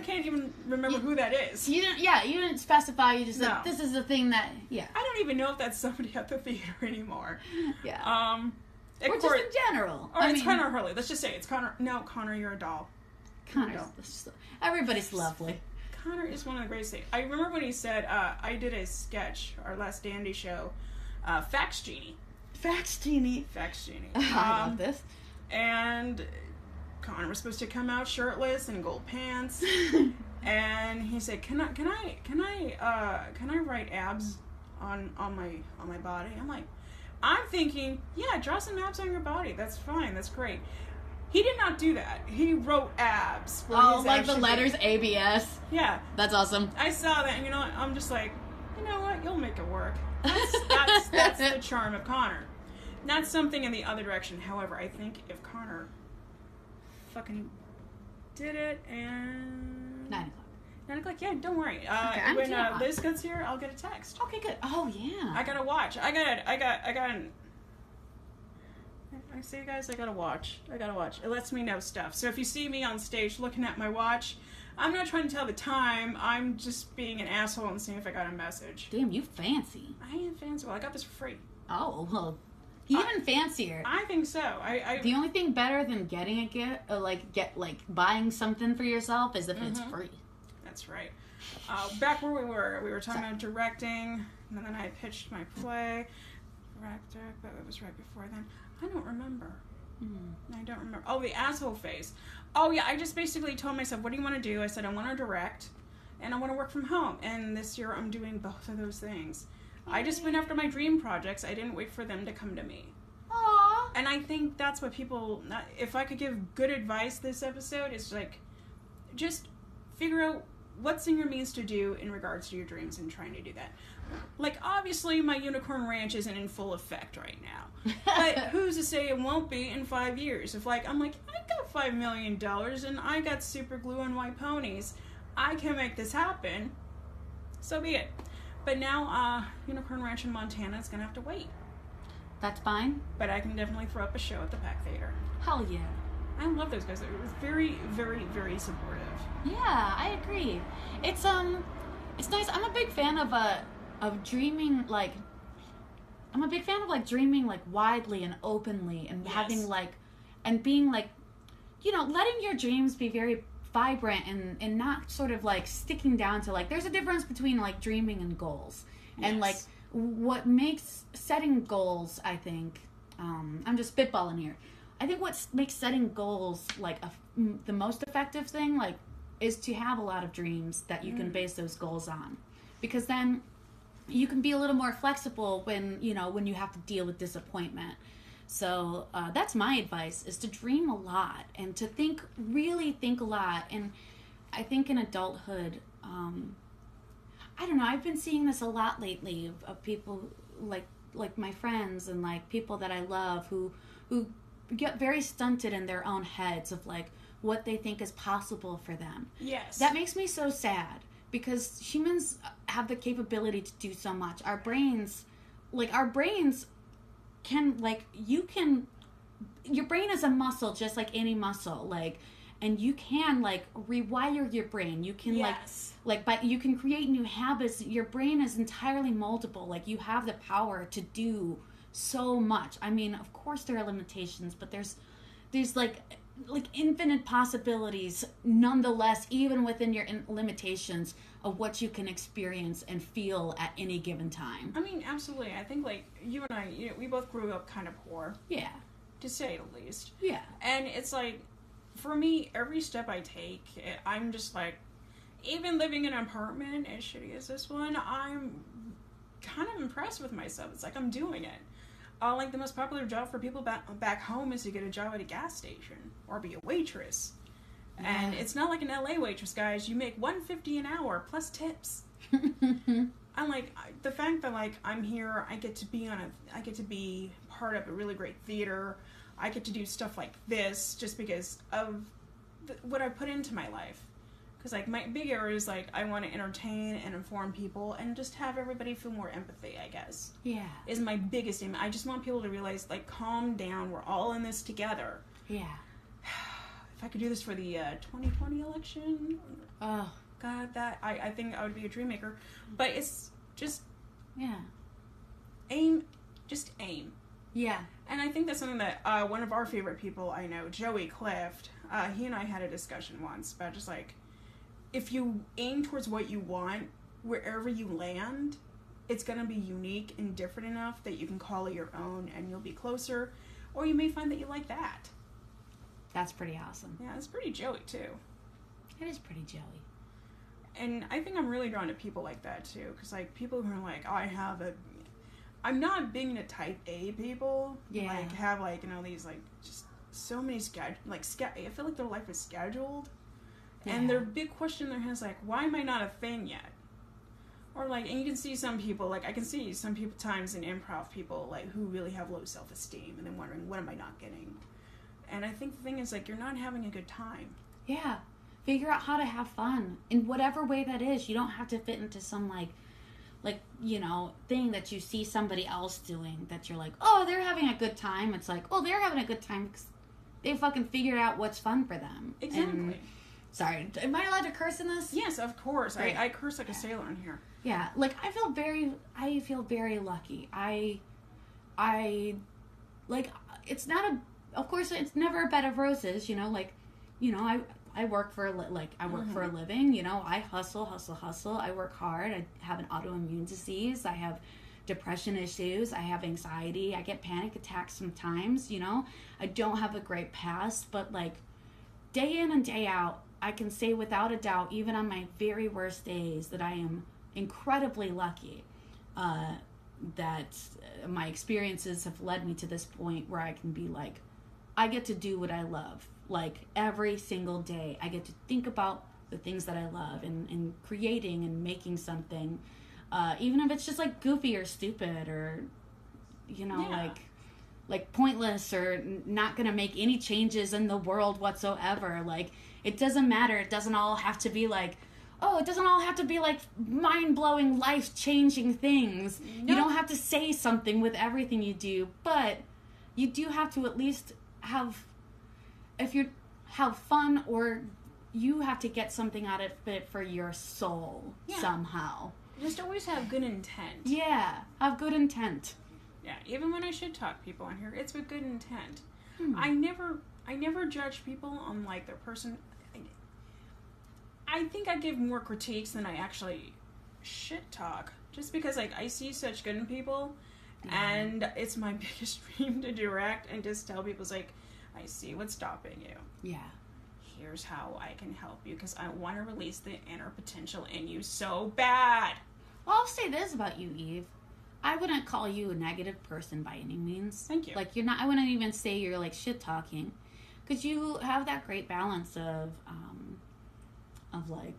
[SPEAKER 1] can't even remember who that is.
[SPEAKER 2] You didn't specify. You just said,
[SPEAKER 1] No.
[SPEAKER 2] this is the thing that,
[SPEAKER 1] I don't even know if that's somebody at the theater anymore.
[SPEAKER 2] Yeah. Or just in general.
[SPEAKER 1] Or it's Connor Hurley. Let's just say it's Connor. No, Connor, you're a doll.
[SPEAKER 2] Connor. Everybody's lovely.
[SPEAKER 1] Connor is one of the greatest things. I remember when he said, I did a sketch, our last Dandy show, Fax Genie.
[SPEAKER 2] Fax Genie.
[SPEAKER 1] Fax Genie.
[SPEAKER 2] I love this.
[SPEAKER 1] And Connor was supposed to come out shirtless in gold pants, and he said, "Can I write abs on my body?" I'm thinking, yeah, draw some abs on your body. That's fine. That's great. He did not do that. He wrote abs. For his
[SPEAKER 2] like the
[SPEAKER 1] action
[SPEAKER 2] letters
[SPEAKER 1] figure.
[SPEAKER 2] ABS.
[SPEAKER 1] Yeah,
[SPEAKER 2] That's awesome.
[SPEAKER 1] I saw that, and you know what? I'm just like, you know what? You'll make it work. That's the charm of Connor. Not something in the other direction. However, I think if Connor fucking did it and
[SPEAKER 2] 9 o'clock.
[SPEAKER 1] 9 o'clock, yeah, don't worry.
[SPEAKER 2] I'm
[SPEAKER 1] When
[SPEAKER 2] down.
[SPEAKER 1] Liz gets here, I'll get a text.
[SPEAKER 2] Okay, good. Oh, yeah.
[SPEAKER 1] I gotta watch. I see you guys. I gotta watch. It lets me know stuff. So if you see me on stage looking at my watch, I'm not trying to tell the time. I'm just being an asshole and seeing if I got a message.
[SPEAKER 2] Damn, you fancy.
[SPEAKER 1] I am fancy. Well, I got this for free.
[SPEAKER 2] Oh, well, even fancier.
[SPEAKER 1] I think so.
[SPEAKER 2] The only thing better than getting a gift, buying something for yourself, is if it's free.
[SPEAKER 1] That's right. Back where we were talking about directing, and then I pitched my play. Direct, but it was right before then. I don't remember. I don't remember. Oh, the asshole phase. Oh, yeah, I just basically told myself, what do you want to do? I said, I want to direct, and I want to work from home. And this year, I'm doing both of those things. I just went after my dream projects. I didn't wait for them to come to me.
[SPEAKER 2] Aww.
[SPEAKER 1] And I think that's what people... If I could give good advice this episode, it's like, just figure out what Singer means to do in regards to your dreams and trying to do that. Like, obviously, my unicorn ranch isn't in full effect right now. But who's to say it won't be in 5 years? If, like, I'm like, I got $5 million and I got super glue and white ponies. I can make this happen. So be it. But now, Unicorn Ranch in Montana is going to have to wait.
[SPEAKER 2] That's fine.
[SPEAKER 1] But I can definitely throw up a show at the Pack Theater.
[SPEAKER 2] Hell yeah.
[SPEAKER 1] I love those guys. It was very, very, very supportive.
[SPEAKER 2] Yeah, I agree. It's nice. I'm a big fan of dreaming, like, I'm a big fan of, like, dreaming, like, widely and openly and having, like, and being, like, you know, letting your dreams be very vibrant and not sort of, like, sticking down to, like, there's a difference between, like, dreaming and goals. And, like, what makes setting goals, I think, I'm just spitballing here. I think what makes setting goals, like, the most effective thing, like, is to have a lot of dreams that you can base those goals on. Because then you can be a little more flexible when you have to deal with disappointment. So that's my advice, is to dream a lot and to really think a lot. And I think in adulthood, I don't know, I've been seeing this a lot lately of people like my friends and, like, people that I love who get very stunted in their own heads of, like, what they think is possible for them.
[SPEAKER 1] Yes.
[SPEAKER 2] That makes me so sad, because humans have the capability to do so much. Our brains can, like, your brain is a muscle just like any muscle, like, and you can, like, rewire your brain. You can, but you can create new habits. Your brain is entirely moldable. Like, you have the power to do so much. I mean, of course there are limitations, but there's like infinite possibilities nonetheless, even within your limitations of what you can experience and feel at any given time.
[SPEAKER 1] I mean, absolutely. I think, like, you and I, we both grew up kind of poor.
[SPEAKER 2] Yeah.
[SPEAKER 1] To say the least.
[SPEAKER 2] Yeah.
[SPEAKER 1] And it's like, for me, every step I take, I'm just like, even living in an apartment as shitty as this one, I'm kind of impressed with myself. It's like, I'm doing it. Like, the most popular job for people back home is to get a job at a gas station or be a waitress. Yeah. And it's not like an LA waitress, guys. You make $150 an hour plus tips. I'm like, the fact that, like, I'm here, I get to be part of a really great theater. I get to do stuff like this just because of what I put into my life. Because, like, my big area is, like, I want to entertain and inform people and just have everybody feel more empathy, I guess.
[SPEAKER 2] Yeah. Is
[SPEAKER 1] my biggest aim. I just want people to realize, like, calm down. We're all in this together.
[SPEAKER 2] Yeah.
[SPEAKER 1] If I could do this for the 2020 election,
[SPEAKER 2] oh,
[SPEAKER 1] God, I think I would be a dream maker. But it's just...
[SPEAKER 2] Yeah.
[SPEAKER 1] Aim. Just aim.
[SPEAKER 2] Yeah.
[SPEAKER 1] And I think that's something that one of our favorite people I know, Joey Clift, he and I had a discussion once about just, like, if you aim towards what you want, wherever you land, it's going to be unique and different enough that you can call it your own and you'll be closer, or you may find that you like that.
[SPEAKER 2] That's pretty awesome.
[SPEAKER 1] Yeah, it's pretty Joey, too.
[SPEAKER 2] It is pretty Joey.
[SPEAKER 1] And I think I'm really drawn to people like that, too, because, like, people who are like, I'm not big into type A people.
[SPEAKER 2] Yeah.
[SPEAKER 1] Like, have, like, you know, these, like, just so many I feel like their life is scheduled. Yeah. And their big question in their head is, like, why am I not a thing yet? Or, like, and you can see some people, like, I can see some people times in improv people, like, who really have low self-esteem and then wondering, what am I not getting? And I think the thing is, like, you're not having a good time.
[SPEAKER 2] Yeah. Figure out how to have fun in whatever way that is. You don't have to fit into some, like, you know, thing that you see somebody else doing that you're like, oh, they're having a good time. It's like, oh, they're having a good time because they fucking figured out what's fun for them.
[SPEAKER 1] Exactly.
[SPEAKER 2] And, sorry, am I allowed to curse in this?
[SPEAKER 1] Yes, of course.
[SPEAKER 2] Right.
[SPEAKER 1] I curse like a sailor in here.
[SPEAKER 2] Yeah, like, I feel very lucky. I like, it's not of course, it's never a bed of roses, you know, like, you know, I work for for a living, you know, I hustle. I work hard. I have an autoimmune disease. I have depression issues. I have anxiety. I get panic attacks sometimes, you know. I don't have a great past, but, like, day in and day out, I can say without a doubt, even on my very worst days, that I am incredibly lucky that my experiences have led me to this point where I can be like, I get to do what I love. Like, every single day, I get to think about the things that I love, and creating and making something, even if it's just like goofy or stupid or, you know, like pointless or not gonna make any changes in the world whatsoever. Like, it doesn't matter. It doesn't all have to be like, it doesn't all have to be like mind-blowing, life-changing things. Nope. You don't have to say something with everything you do, but you do have to at least have fun, or you have to get something out of it for your soul somehow.
[SPEAKER 1] Just always have good intent.
[SPEAKER 2] Yeah, have good intent.
[SPEAKER 1] Yeah, even when I should talk people on here, it's with good intent. I never judge people on like their person. I think I give more critiques than I actually shit talk, just because like I see such good in people, and it's my biggest dream to direct and just tell people, it's like, I see what's stopping you.
[SPEAKER 2] Yeah.
[SPEAKER 1] Here's how I can help you, because I want to release the inner potential in you so bad.
[SPEAKER 2] Well, I'll say this about you, Eve. I wouldn't call you a negative person by any means.
[SPEAKER 1] Thank you.
[SPEAKER 2] Like, you're not. I wouldn't even say you're like shit talking, because you have that great balance of like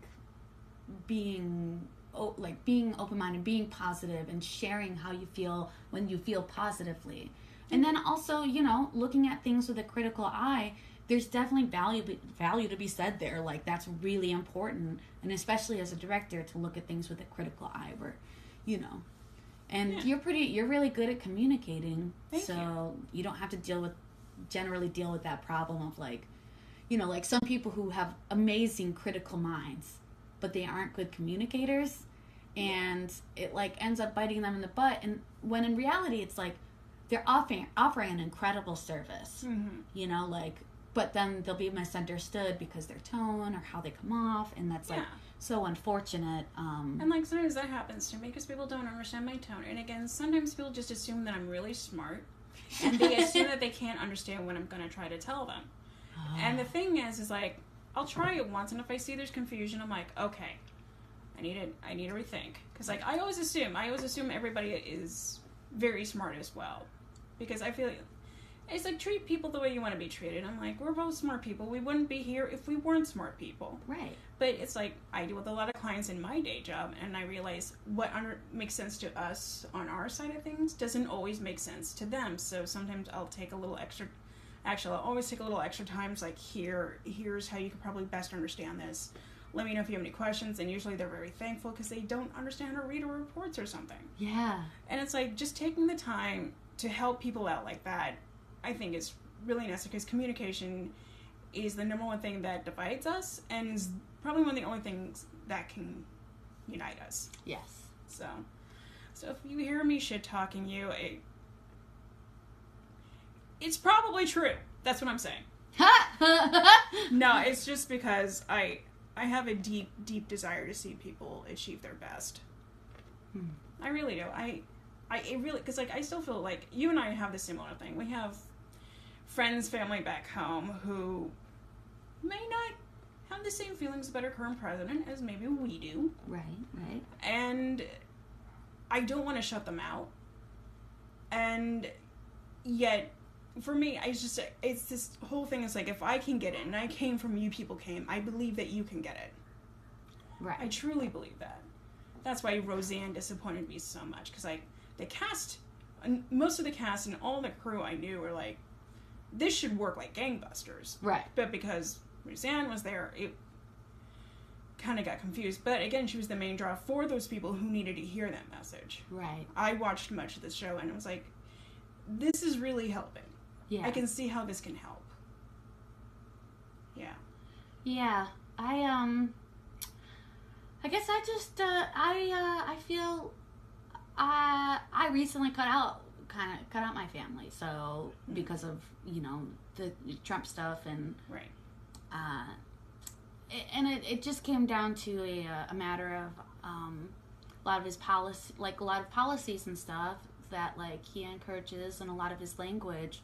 [SPEAKER 2] being open-minded, being positive, and sharing how you feel when you feel positively. And then also, you know, looking at things with a critical eye. There's definitely value to be said there. Like, that's really important, and especially as a director, to look at things with a critical eye, where, you know, and you're really good at communicating.
[SPEAKER 1] Thank you.
[SPEAKER 2] You don't have to generally deal with that problem of like, you know, like some people who have amazing critical minds, but they aren't good communicators, and it like ends up biting them in the butt. And when in reality, it's like they're offering an incredible service, you know, like. But then they'll be misunderstood because their tone or how they come off, and that's like so unfortunate.
[SPEAKER 1] And like sometimes that happens to me because people don't understand my tone. And again, sometimes people just assume that I'm really smart, and they assume that they can't understand what I'm going to try to tell them. And the thing is like, I'll try it once, and if I see there's confusion, I'm like, okay, I need to rethink, because like I always assume everybody is very smart as well, because I feel like, it's like, treat people the way you want to be treated. I'm like, we're both smart people. We wouldn't be here if we weren't smart people.
[SPEAKER 2] Right.
[SPEAKER 1] But it's like, I deal with a lot of clients in my day job, and I realize what makes sense to us on our side of things doesn't always make sense to them. So sometimes I'll take a little extra, actually I'll always take a little extra time. It's like, here's how you could probably best understand this. Let me know if you have any questions. And usually they're very thankful because they don't understand or read our reports or something.
[SPEAKER 2] Yeah. And
[SPEAKER 1] it's like, just taking the time to help people out like that, I think is really necessary, because communication is the number one thing that divides us, and is probably one of the only things that can unite us.
[SPEAKER 2] Yes.
[SPEAKER 1] So if you hear me shit talking you, it's probably true. That's what I'm saying. No, it's just because I have a deep desire to see people achieve their best. I really do. It really, because like I still feel like you and I have the similar thing. We have friends, family back home who may not have the same feelings about our current president as maybe we do.
[SPEAKER 2] Right.
[SPEAKER 1] And I don't want to shut them out. And yet, for me, it's this whole thing is like, if I can get it, and I came from you people came, I believe that you can get it.
[SPEAKER 2] Right.
[SPEAKER 1] I truly believe that. That's why Roseanne disappointed me so much, because like the cast, most of the cast and all the crew I knew were like, this should work like gangbusters.
[SPEAKER 2] Right.
[SPEAKER 1] But because Roseanne was there, it kind of got confused. But again, she was the main draw for those people who needed to hear that message.
[SPEAKER 2] Right.
[SPEAKER 1] I watched much of the show, and it was like, this is really helping.
[SPEAKER 2] Yeah.
[SPEAKER 1] I can see how this can help. Yeah.
[SPEAKER 2] Yeah. I guess I just, I feel, I recently cut out my family, so because of, you know, the Trump stuff, and
[SPEAKER 1] right,
[SPEAKER 2] and it just came down to a matter of a lot of his policy, like a lot of policies and stuff that like he encourages, and a lot of his language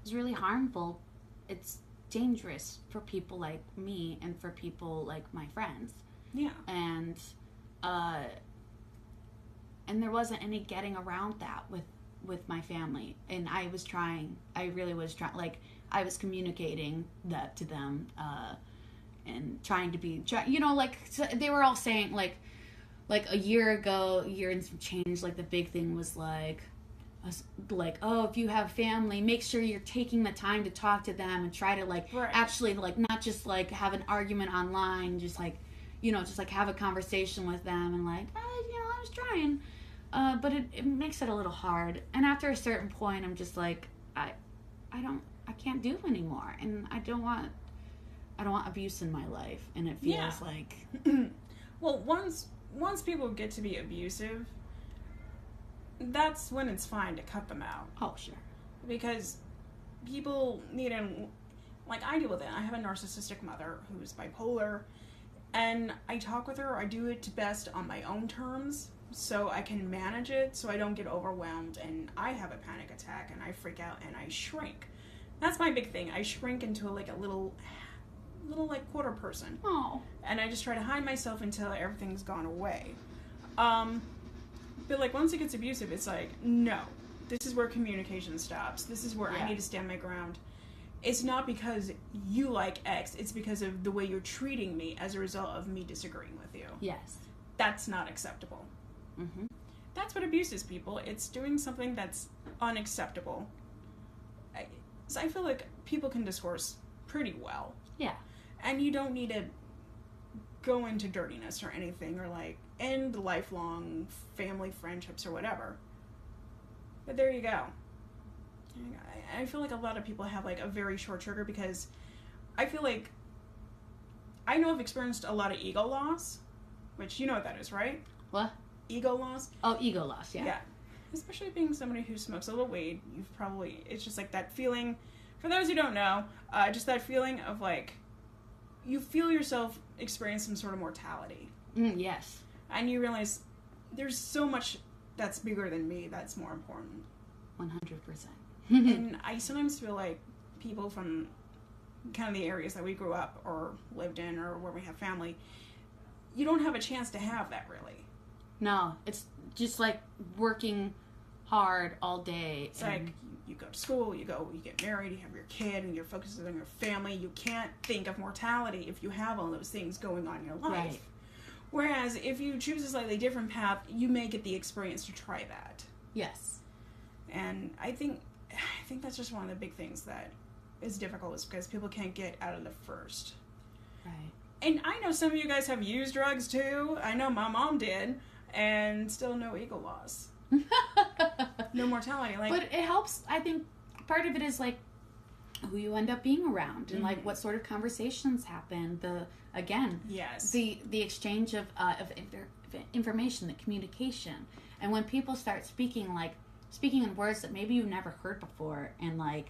[SPEAKER 2] is really harmful. It's dangerous for people like me and for people like my friends.
[SPEAKER 1] Yeah,
[SPEAKER 2] and there wasn't any getting around that with my family, and I really was trying, like I was communicating that to them, and trying to be, you know, like, so they were all saying, like a year ago, year and some change, like, the big thing was, like, oh, if you have family, make sure you're taking the time to talk to them and try to, like, actually, like, not just, like, have an argument online, just, like, you know, just, like, have a conversation with them and, like, you know, I was trying. But it makes it a little hard. And after a certain point, I'm just like, I can't do it anymore. And I don't want abuse in my life. And it feels like...
[SPEAKER 1] Well, once people get to be abusive, that's when it's fine to cut them out.
[SPEAKER 2] Oh, sure.
[SPEAKER 1] Because people need to... Like, I deal with it. I have a narcissistic mother who's bipolar. And I talk with her. I do it best on my own terms, so I can manage it, so I don't get overwhelmed, and I have a panic attack, and I freak out, and I shrink. That's my big thing. I shrink into, like, a little like, quarter person.
[SPEAKER 2] Oh.
[SPEAKER 1] And I just try to hide myself until everything's gone away. But, like, once it gets abusive, it's like, no. This is where communication stops. This is where I need to stand my ground. It's not because you like X, it's because of the way you're treating me as a result of me disagreeing with you.
[SPEAKER 2] Yes.
[SPEAKER 1] That's not acceptable.
[SPEAKER 2] Mm-hmm.
[SPEAKER 1] That's what abuse is, people. It's doing something that's unacceptable. So I feel like people can discourse pretty well.
[SPEAKER 2] Yeah.
[SPEAKER 1] And you don't need to go into dirtiness or anything, or, like, end lifelong family friendships or whatever. But there you go. I feel like a lot of people have, like, a very short trigger, because I feel like I know I've experienced a lot of ego loss, which you know what that is, right?
[SPEAKER 2] What?
[SPEAKER 1] Ego loss.
[SPEAKER 2] Oh, ego loss, yeah.
[SPEAKER 1] Yeah. Especially being somebody who smokes a little weed, it's just, like, that feeling, for those who don't know, just that feeling of, like, you feel yourself experience some sort of mortality.
[SPEAKER 2] Yes.
[SPEAKER 1] And you realize there's so much that's bigger than me that's more important.
[SPEAKER 2] 100%.
[SPEAKER 1] And I sometimes feel like people from kind of the areas that we grew up or lived in or where we have family, you don't have a chance to have that, really.
[SPEAKER 2] No, it's just like working hard all day.
[SPEAKER 1] It's like you go to school, you get married, you have your kid, and you're focused on your family. You can't think of mortality if you have all those things going on in your life.
[SPEAKER 2] Right.
[SPEAKER 1] Whereas if you choose a slightly different path, you may get the experience to try that.
[SPEAKER 2] Yes.
[SPEAKER 1] And I think that's just one of the big things that is difficult, is because people can't get out of the first.
[SPEAKER 2] Right.
[SPEAKER 1] And I know some of you guys have used drugs too. I know my mom did, and still no ego loss. No mortality. Like,
[SPEAKER 2] but it helps. I think part of it is, like, who you end up being around, and like what sort of conversations happen. The exchange of information, the communication, and when people start speaking in words that maybe you've never heard before, and like,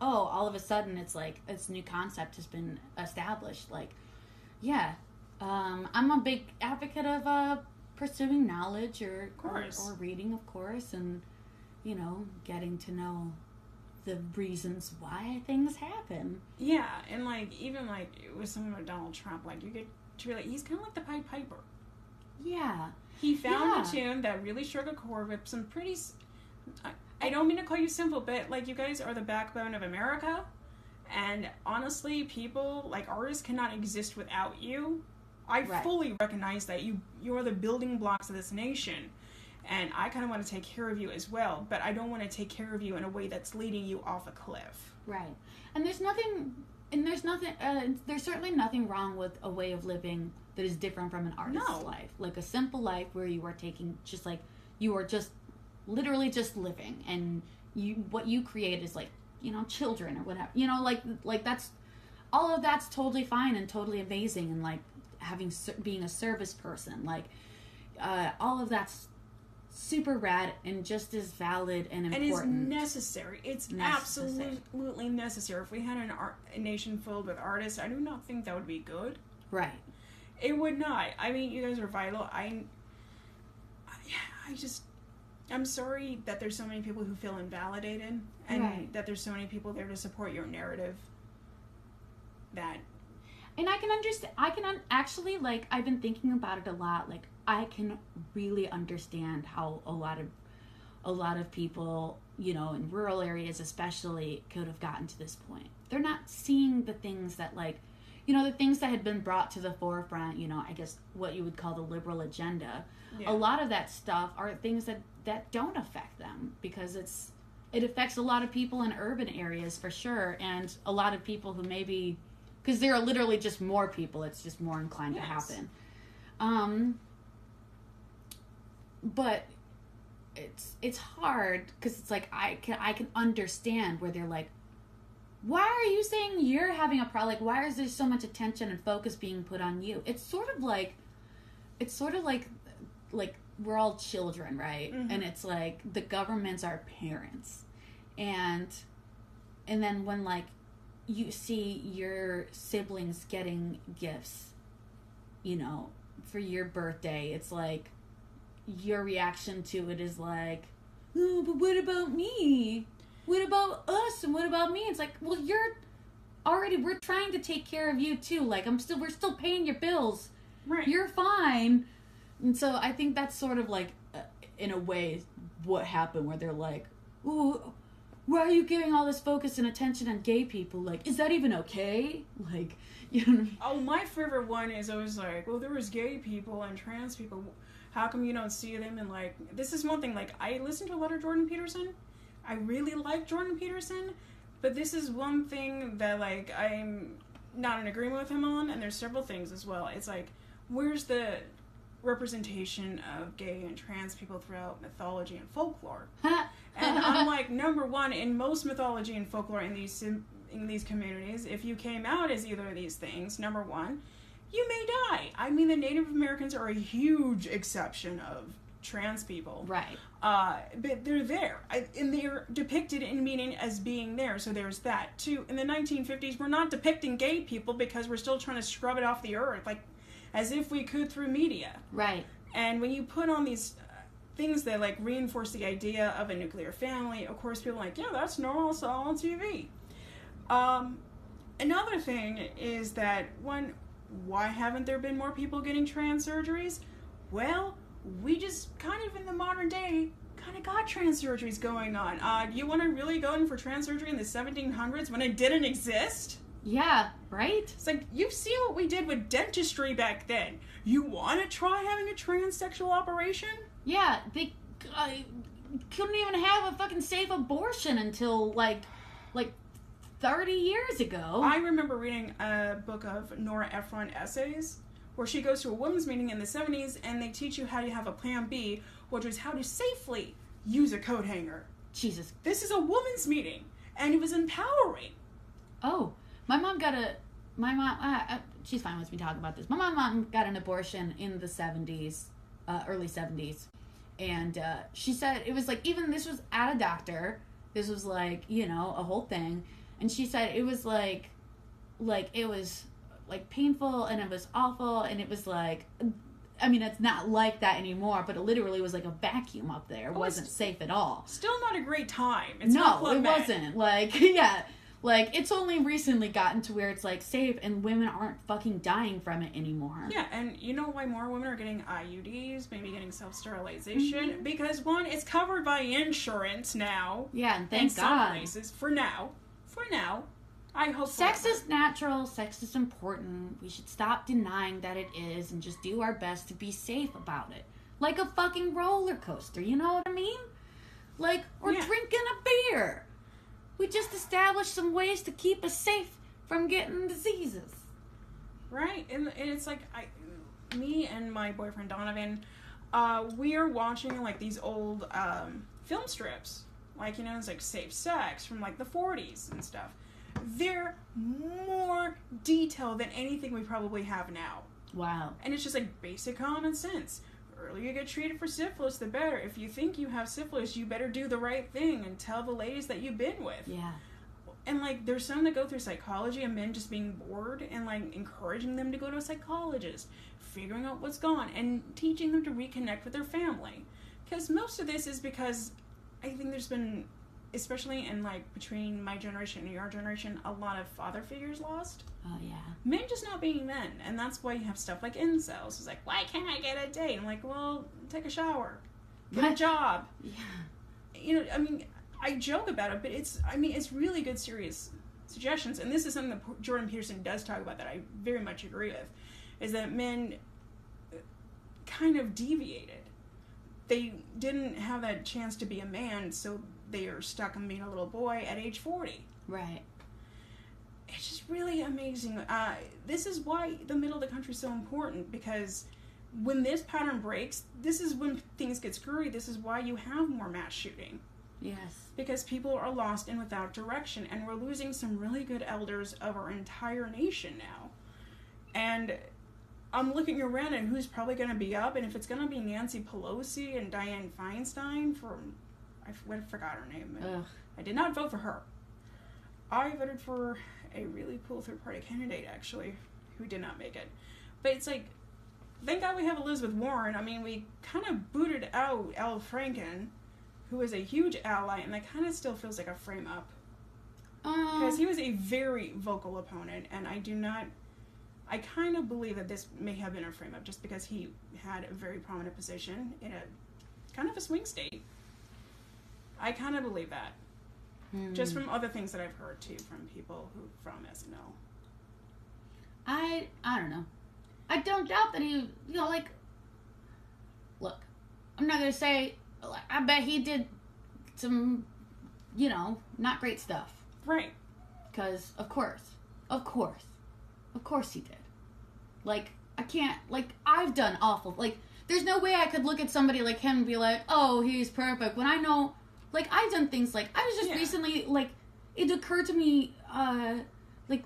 [SPEAKER 2] oh, all of a sudden it's like this new concept has been established. Like, yeah, I'm a big advocate of pursuing knowledge or reading, of course, and, you know, getting to know the reasons why things happen.
[SPEAKER 1] Yeah, and like, even like with someone like Donald Trump, like, you get to really, he's kind of like the Pied Piper.
[SPEAKER 2] Yeah.
[SPEAKER 1] He found a tune that really struck a chord with some pretty, I don't mean to call you simple, but like, you guys are the backbone of America, and honestly, people, like, artists cannot exist without you. I fully recognize that you are the building blocks of this nation, and I kind of want to take care of you as well, but I don't want to take care of you in a way that's leading you off a cliff.
[SPEAKER 2] Right. And there's certainly nothing wrong with a way of living that is different from an artist's life. Like a simple life where you are taking, just like, you are just literally just living, and what you create is, like, you know, children or whatever, you know, like that's, all of that's totally fine and totally amazing, and like being a service person, like, all of that's super rad and just as valid and important.
[SPEAKER 1] And it's necessary. It's absolutely necessary. If we had a nation filled with artists, I do not think that would be good.
[SPEAKER 2] Right.
[SPEAKER 1] It would not. I mean, you guys are vital. I'm sorry that there's so many people who feel invalidated, and that there's so many people there to support your narrative.
[SPEAKER 2] And I can understand. Actually, like, I've been thinking about it a lot. Like, I can really understand how a lot of people, you know, in rural areas especially, could have gotten to this point. They're not seeing the things that, like, the things that had been brought to the forefront, I guess what you would call the liberal agenda, a lot of that stuff are things that don't affect them, because it affects a lot of people in urban areas for sure, and a lot of people who maybe, because there are literally just more people, it's just more inclined to happen. But it's hard, because it's like I can understand where they're like, why are you saying you're having a problem? Like, why is there so much attention and focus being put on you? It's sort of like we're all children, right? Mm-hmm. And it's like the government's our parents, and then when like you see your siblings getting gifts, for your birthday, it's like your reaction to it is like, oh, but what about me? What about us? And what about me? It's like, well, we're trying to take care of you too. Like, we're still paying your bills. Right. You're fine. And so I think that's sort of like, in a way, what happened, where they're like, ooh, why are you giving all this focus and attention on gay people? Like, is that even okay? Like, you know what I mean?
[SPEAKER 1] Oh, my favorite one is always like, well, there was gay people and trans people. How come you don't see them? And like, this is one thing, like, I listen to a lot of Jordan Peterson. I really like Jordan Peterson, but this is one thing that, like, I'm not in agreement with him on, and there's several things as well. It's like, where's the representation of gay and trans people throughout mythology and folklore? And I'm like, number one, in most mythology and folklore in these communities, if you came out as either of these things, number one, you may die. I mean, the Native Americans are a huge exception of trans people.
[SPEAKER 2] Right.
[SPEAKER 1] But they're there. And they're depicted in meaning as being there. So there's that, too. In the 1950s, we're not depicting gay people because we're still trying to scrub it off the earth, like, as if we could through media.
[SPEAKER 2] Right.
[SPEAKER 1] And when you put on these things that, like, reinforce the idea of a nuclear family, of course, people are like, yeah, that's normal, it's all on TV. Another thing is that, why haven't there been more people getting trans surgeries? Well, we just kind of in the modern day kind of got trans surgeries going on. Do you want to really go in for trans surgery in the 1700s when it didn't exist?
[SPEAKER 2] Yeah, right?
[SPEAKER 1] It's like, you've seen what we did with dentistry back then. You want to try having a transsexual operation?
[SPEAKER 2] Yeah, they couldn't even have a fucking safe abortion until like 30 years ago.
[SPEAKER 1] I remember reading a book of Nora Ephron essays where she goes to a women's meeting in the 70s and they teach you how to have a plan B, which is how to safely use a coat hanger.
[SPEAKER 2] Jesus.
[SPEAKER 1] This is a women's meeting, and it was empowering.
[SPEAKER 2] Oh, she's fine with me talking about this. My mom got an abortion in the 70s, early 70s, and she said it was like, even this was at a doctor, this was like, a whole thing, and she said it was like it was like painful, and it was awful, and it was like, I mean, it's not like that anymore, but it literally was like a vacuum up there. It wasn't safe at all. Still
[SPEAKER 1] not a great time.
[SPEAKER 2] Wasn't. Like, yeah. Like, it's only recently gotten to where it's, like, safe, and women aren't fucking dying from it anymore.
[SPEAKER 1] Yeah, and you know why more women are getting IUDs, maybe getting self-sterilization? Mm-hmm. Because, one, it's covered by insurance now.
[SPEAKER 2] Yeah, and thank God.
[SPEAKER 1] Some places. For now. I hope
[SPEAKER 2] sex is natural. Sex is important. We should stop denying that it is and just do our best to be safe about it. Like a fucking roller coaster, you know what I mean? Like, or drinking a beer. We just established some ways to keep us safe from getting diseases.
[SPEAKER 1] Right. And it's like, me and my boyfriend Donovan, we are watching, like, these old film strips. Like, it's like Safe Sex from, like, the 40s and stuff. They're more detailed than anything we probably have now.
[SPEAKER 2] Wow.
[SPEAKER 1] And it's just, like, basic common sense. The earlier you get treated for syphilis, the better. If you think you have syphilis, you better do the right thing and tell the ladies that you've been with.
[SPEAKER 2] Yeah.
[SPEAKER 1] And, like, there's some that go through psychology and men just being bored and, like, encouraging them to go to a psychologist, figuring out what's gone on, and teaching them to reconnect with their family. Because most of this is because I think there's been, especially in, like, between my generation and your generation, a lot of father figures lost.
[SPEAKER 2] Oh, yeah.
[SPEAKER 1] Men just not being men. And that's why you have stuff like incels. It's like, why can't I get a date? I'm like, well, take a shower. Get a job.
[SPEAKER 2] Yeah.
[SPEAKER 1] I mean, I joke about it, but it's really good, serious suggestions, and this is something that Jordan Peterson does talk about that I very much agree with, is that men kind of deviated. They didn't have that chance to be a man, so they are stuck in being a little boy at age 40.
[SPEAKER 2] Right.
[SPEAKER 1] It's just really amazing. This is why the middle of the country is so important, because when this pattern breaks, this is when things get screwy. This is why you have more mass shooting.
[SPEAKER 2] Yes.
[SPEAKER 1] Because people are lost and without direction, and we're losing some really good elders of our entire nation now. And I'm looking around at who's probably going to be up, and if it's going to be Nancy Pelosi and Dianne Feinstein from, I forgot her name.
[SPEAKER 2] Ugh.
[SPEAKER 1] I did not vote for her. I voted for a really cool third-party candidate, actually, who did not make it. But it's like, thank God we have Elizabeth Warren. I mean, we kind of booted out Al Franken, who is a huge ally, and that kind of still feels like a frame-up. Because he was a very vocal opponent, and I kind of believe that this may have been a frame-up, just because he had a very prominent position in a kind of a swing state. I kind of believe that. Just from other things that I've heard, too, from people from SNL.
[SPEAKER 2] I don't know. I don't doubt that he, look, I'm not going to say, I bet he did some, not great stuff.
[SPEAKER 1] Right.
[SPEAKER 2] Because, of course he did. I can't, I've done awful, there's no way I could look at somebody like him and be like, oh, he's perfect, when I know, I've done things, I was just recently, it occurred to me,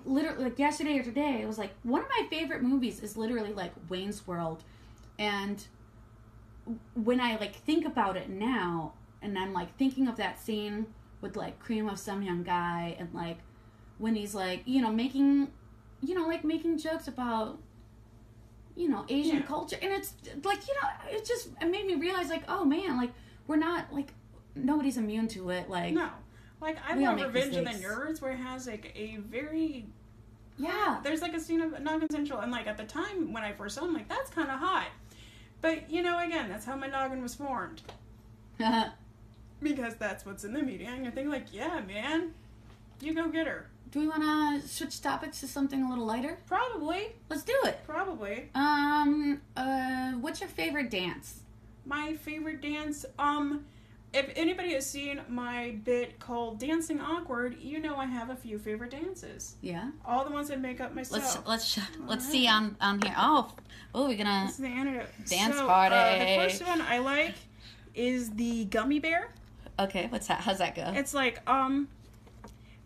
[SPEAKER 2] literally, yesterday or today, it was, one of my favorite movies is literally, Wayne's World, and when I, think about it now, and I'm, thinking of that scene with, Cream of Some Young Guy, and, when he's, making, making jokes about, Asian culture, and it's, it made me realize, oh, man, we're not, nobody's immune to it,
[SPEAKER 1] No. I love Revenge of the Nerds, where it has, a very...
[SPEAKER 2] Yeah.
[SPEAKER 1] There's, a scene of non-consensual, and, at the time when I first saw him, that's kind of hot. But, again, that's how my noggin was formed. Because that's what's in the media, and you're thinking, yeah, man, you go get her.
[SPEAKER 2] Do we want to switch topics to something a little lighter?
[SPEAKER 1] Probably.
[SPEAKER 2] Let's do it.
[SPEAKER 1] Probably.
[SPEAKER 2] What's your favorite dance?
[SPEAKER 1] My favorite dance, if anybody has seen my bit called Dancing Awkward, I have a few favorite dances.
[SPEAKER 2] Yeah.
[SPEAKER 1] All the ones I make up myself.
[SPEAKER 2] Let's see on here. Oh, we're gonna.
[SPEAKER 1] This is the antidote.
[SPEAKER 2] Dance party.
[SPEAKER 1] The first one I like is the gummy bear.
[SPEAKER 2] Okay, what's that? How's that go?
[SPEAKER 1] It's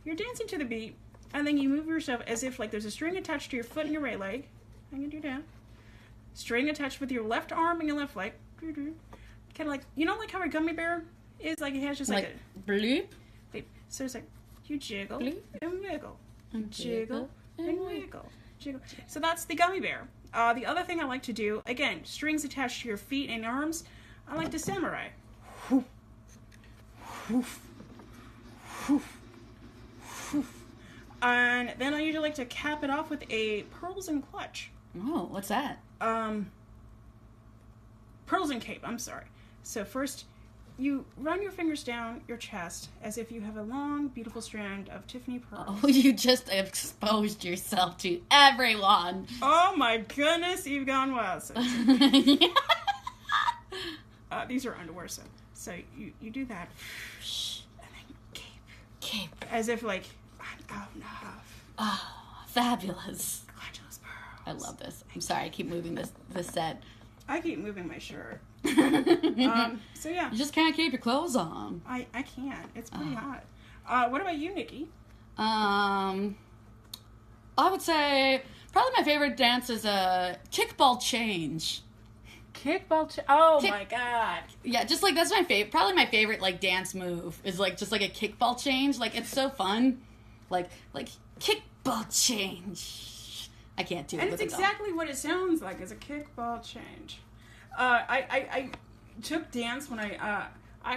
[SPEAKER 1] you're dancing to the beat, and then you move yourself as if there's a string attached to your foot and your right leg. I'm gonna do that. String attached with your left arm and your left leg. Kind of how a gummy bear is, it has just a
[SPEAKER 2] bloop.
[SPEAKER 1] So it's you jiggle
[SPEAKER 2] bloop
[SPEAKER 1] and wiggle, and jiggle and wiggle, jiggle. So that's the gummy bear. The other thing I like to do, again, strings attached to your feet and arms. I like the samurai. And then I usually like to cap it off with a pearls and clutch.
[SPEAKER 2] Oh, what's that?
[SPEAKER 1] Pearls and cape, I'm sorry. So first, you run your fingers down your chest as if you have a long, beautiful strand of Tiffany pearls.
[SPEAKER 2] Oh, you just exposed yourself to everyone.
[SPEAKER 1] Oh my goodness, you've gone wild. So, these are underwear, so you do that. And then cape. As if I'm out enough.
[SPEAKER 2] Oh, fabulous.
[SPEAKER 1] Clutchless pearls.
[SPEAKER 2] I love this. I'm sorry, I keep moving this set.
[SPEAKER 1] I keep moving my shirt. So yeah.
[SPEAKER 2] You just can't keep your clothes on.
[SPEAKER 1] I can't. It's pretty hot. What about you, Nikki?
[SPEAKER 2] I would say probably my favorite dance is a kickball change.
[SPEAKER 1] My god.
[SPEAKER 2] Yeah, just that's my favorite. Probably my favorite dance move is just a kickball change. It's so fun. Kickball change. I can't do it.
[SPEAKER 1] And it's exactly what it sounds like, as a kickball change. I took dance when I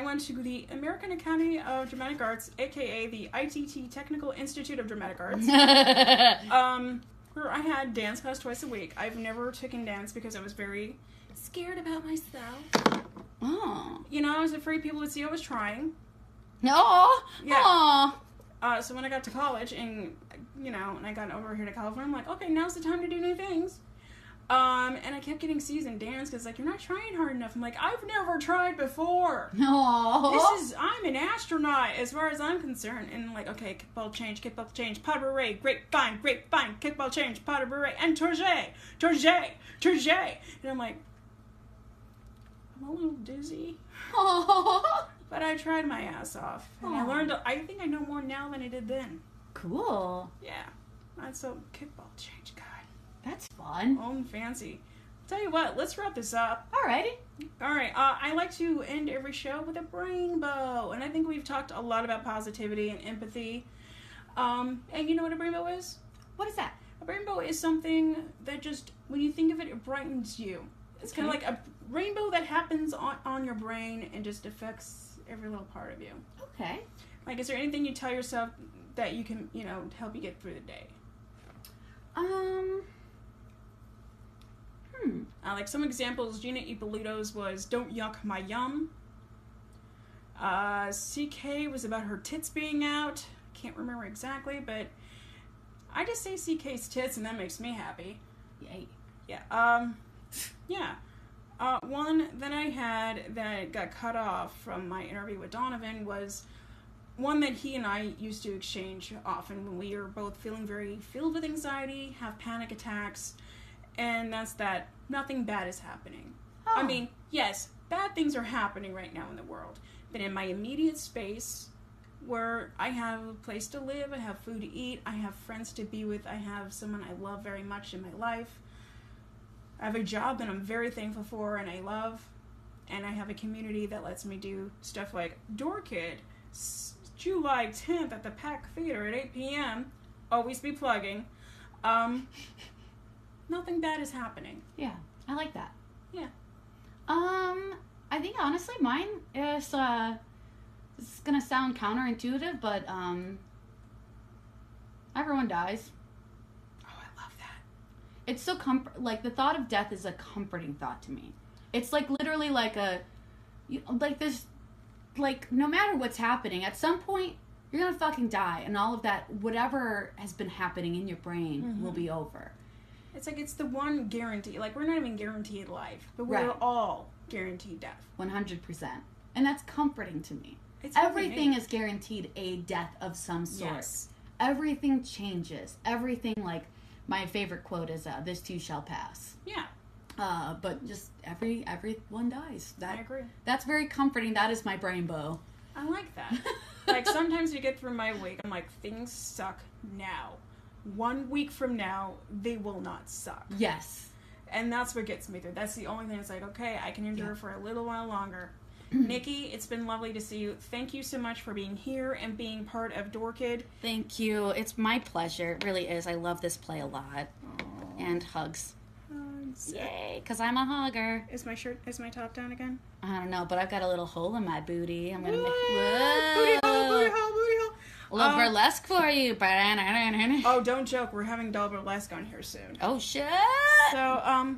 [SPEAKER 1] went to the American Academy of Dramatic Arts, aka the ITT Technical Institute of Dramatic Arts, where I had dance class twice a week. I've never taken dance because I was very scared about myself.
[SPEAKER 2] Oh.
[SPEAKER 1] I was afraid people would see I was trying.
[SPEAKER 2] No.
[SPEAKER 1] Yeah. So when I got to college and, and I got over here to California, I'm like, okay, now's the time to do new things. And I kept getting C's in dance because, you're not trying hard enough. I'm like, I've never tried before.
[SPEAKER 2] No.
[SPEAKER 1] I'm an astronaut as far as I'm concerned. And okay, kickball change, pot beret, grapevine, kickball change, pot beret, and tourget. And I'm like, I'm a little dizzy. But I tried my ass off. And I learned, I think I know more now than I did then.
[SPEAKER 2] Cool.
[SPEAKER 1] Yeah. That's so kickball change, God.
[SPEAKER 2] That's fun.
[SPEAKER 1] Old and fancy. Tell you what, let's wrap this up.
[SPEAKER 2] Alrighty.
[SPEAKER 1] Alright, I like to end every show with a rainbow. And I think we've talked a lot about positivity and empathy. And you know what a rainbow is?
[SPEAKER 2] What is that?
[SPEAKER 1] A rainbow is something that just, when you think of it, it brightens you. It's kind of like a rainbow that happens on your brain and just affects every little part of you.
[SPEAKER 2] Okay.
[SPEAKER 1] Is there anything you tell yourself that you can, help you get through the day? Some examples, Gina Ippolito's was Don't Yuck My Yum. CK was about her tits being out. Can't remember exactly, but I just say CK's tits and that makes me happy.
[SPEAKER 2] Yay.
[SPEAKER 1] Yeah. Yeah. One that I had that got cut off from my interview with Donovan was one that he and I used to exchange often when we were both feeling very filled with anxiety, have panic attacks, and that's that nothing bad is happening. Oh. I mean, yes, bad things are happening right now in the world, but in my immediate space where I have a place to live, I have food to eat, I have friends to be with, I have someone I love very much in my life, I have a job that I'm very thankful for and I love, and I have a community that lets me do stuff like DORKID, July 10th at the Pack Theater at 8 p.m. Always be plugging. Nothing bad is happening.
[SPEAKER 2] Yeah, I like that.
[SPEAKER 1] Yeah.
[SPEAKER 2] I think honestly mine is, it's gonna sound counterintuitive, but, everyone dies.
[SPEAKER 1] Oh, I love that.
[SPEAKER 2] It's so the thought of death is a comforting thought to me. It's literally this, no matter what's happening, at some point, you're gonna fucking die, and all of that, whatever has been happening in your brain will be over.
[SPEAKER 1] It's the one guarantee. We're not even guaranteed life, but we're all guaranteed death.
[SPEAKER 2] 100%. And that's comforting to me. Everything is guaranteed a death of some sort. Yes. Everything changes. Everything, my favorite quote is, this too shall pass.
[SPEAKER 1] Yeah.
[SPEAKER 2] But just everyone dies.
[SPEAKER 1] I agree.
[SPEAKER 2] That's very comforting. That is my brainbow.
[SPEAKER 1] I like that. Sometimes you get through my week, I'm like, things suck now. 1 week from now, they will not suck.
[SPEAKER 2] Yes.
[SPEAKER 1] And that's what gets me through. That's the only thing that's okay, I can endure for a little while longer. Nikki, it's been lovely to see you. Thank you so much for being here and being part of DORKID.
[SPEAKER 2] Thank you. It's my pleasure. It really is. I love this play a lot. Aww. And hugs. Hugs. Yay, because I'm a hugger.
[SPEAKER 1] Is my top down again?
[SPEAKER 2] I don't know, but I've got a little hole in my booty. I'm going to make...
[SPEAKER 1] Booty hole.
[SPEAKER 2] Little burlesque for you.
[SPEAKER 1] Oh, don't joke. We're having double burlesque on here soon.
[SPEAKER 2] Oh, shit.
[SPEAKER 1] So,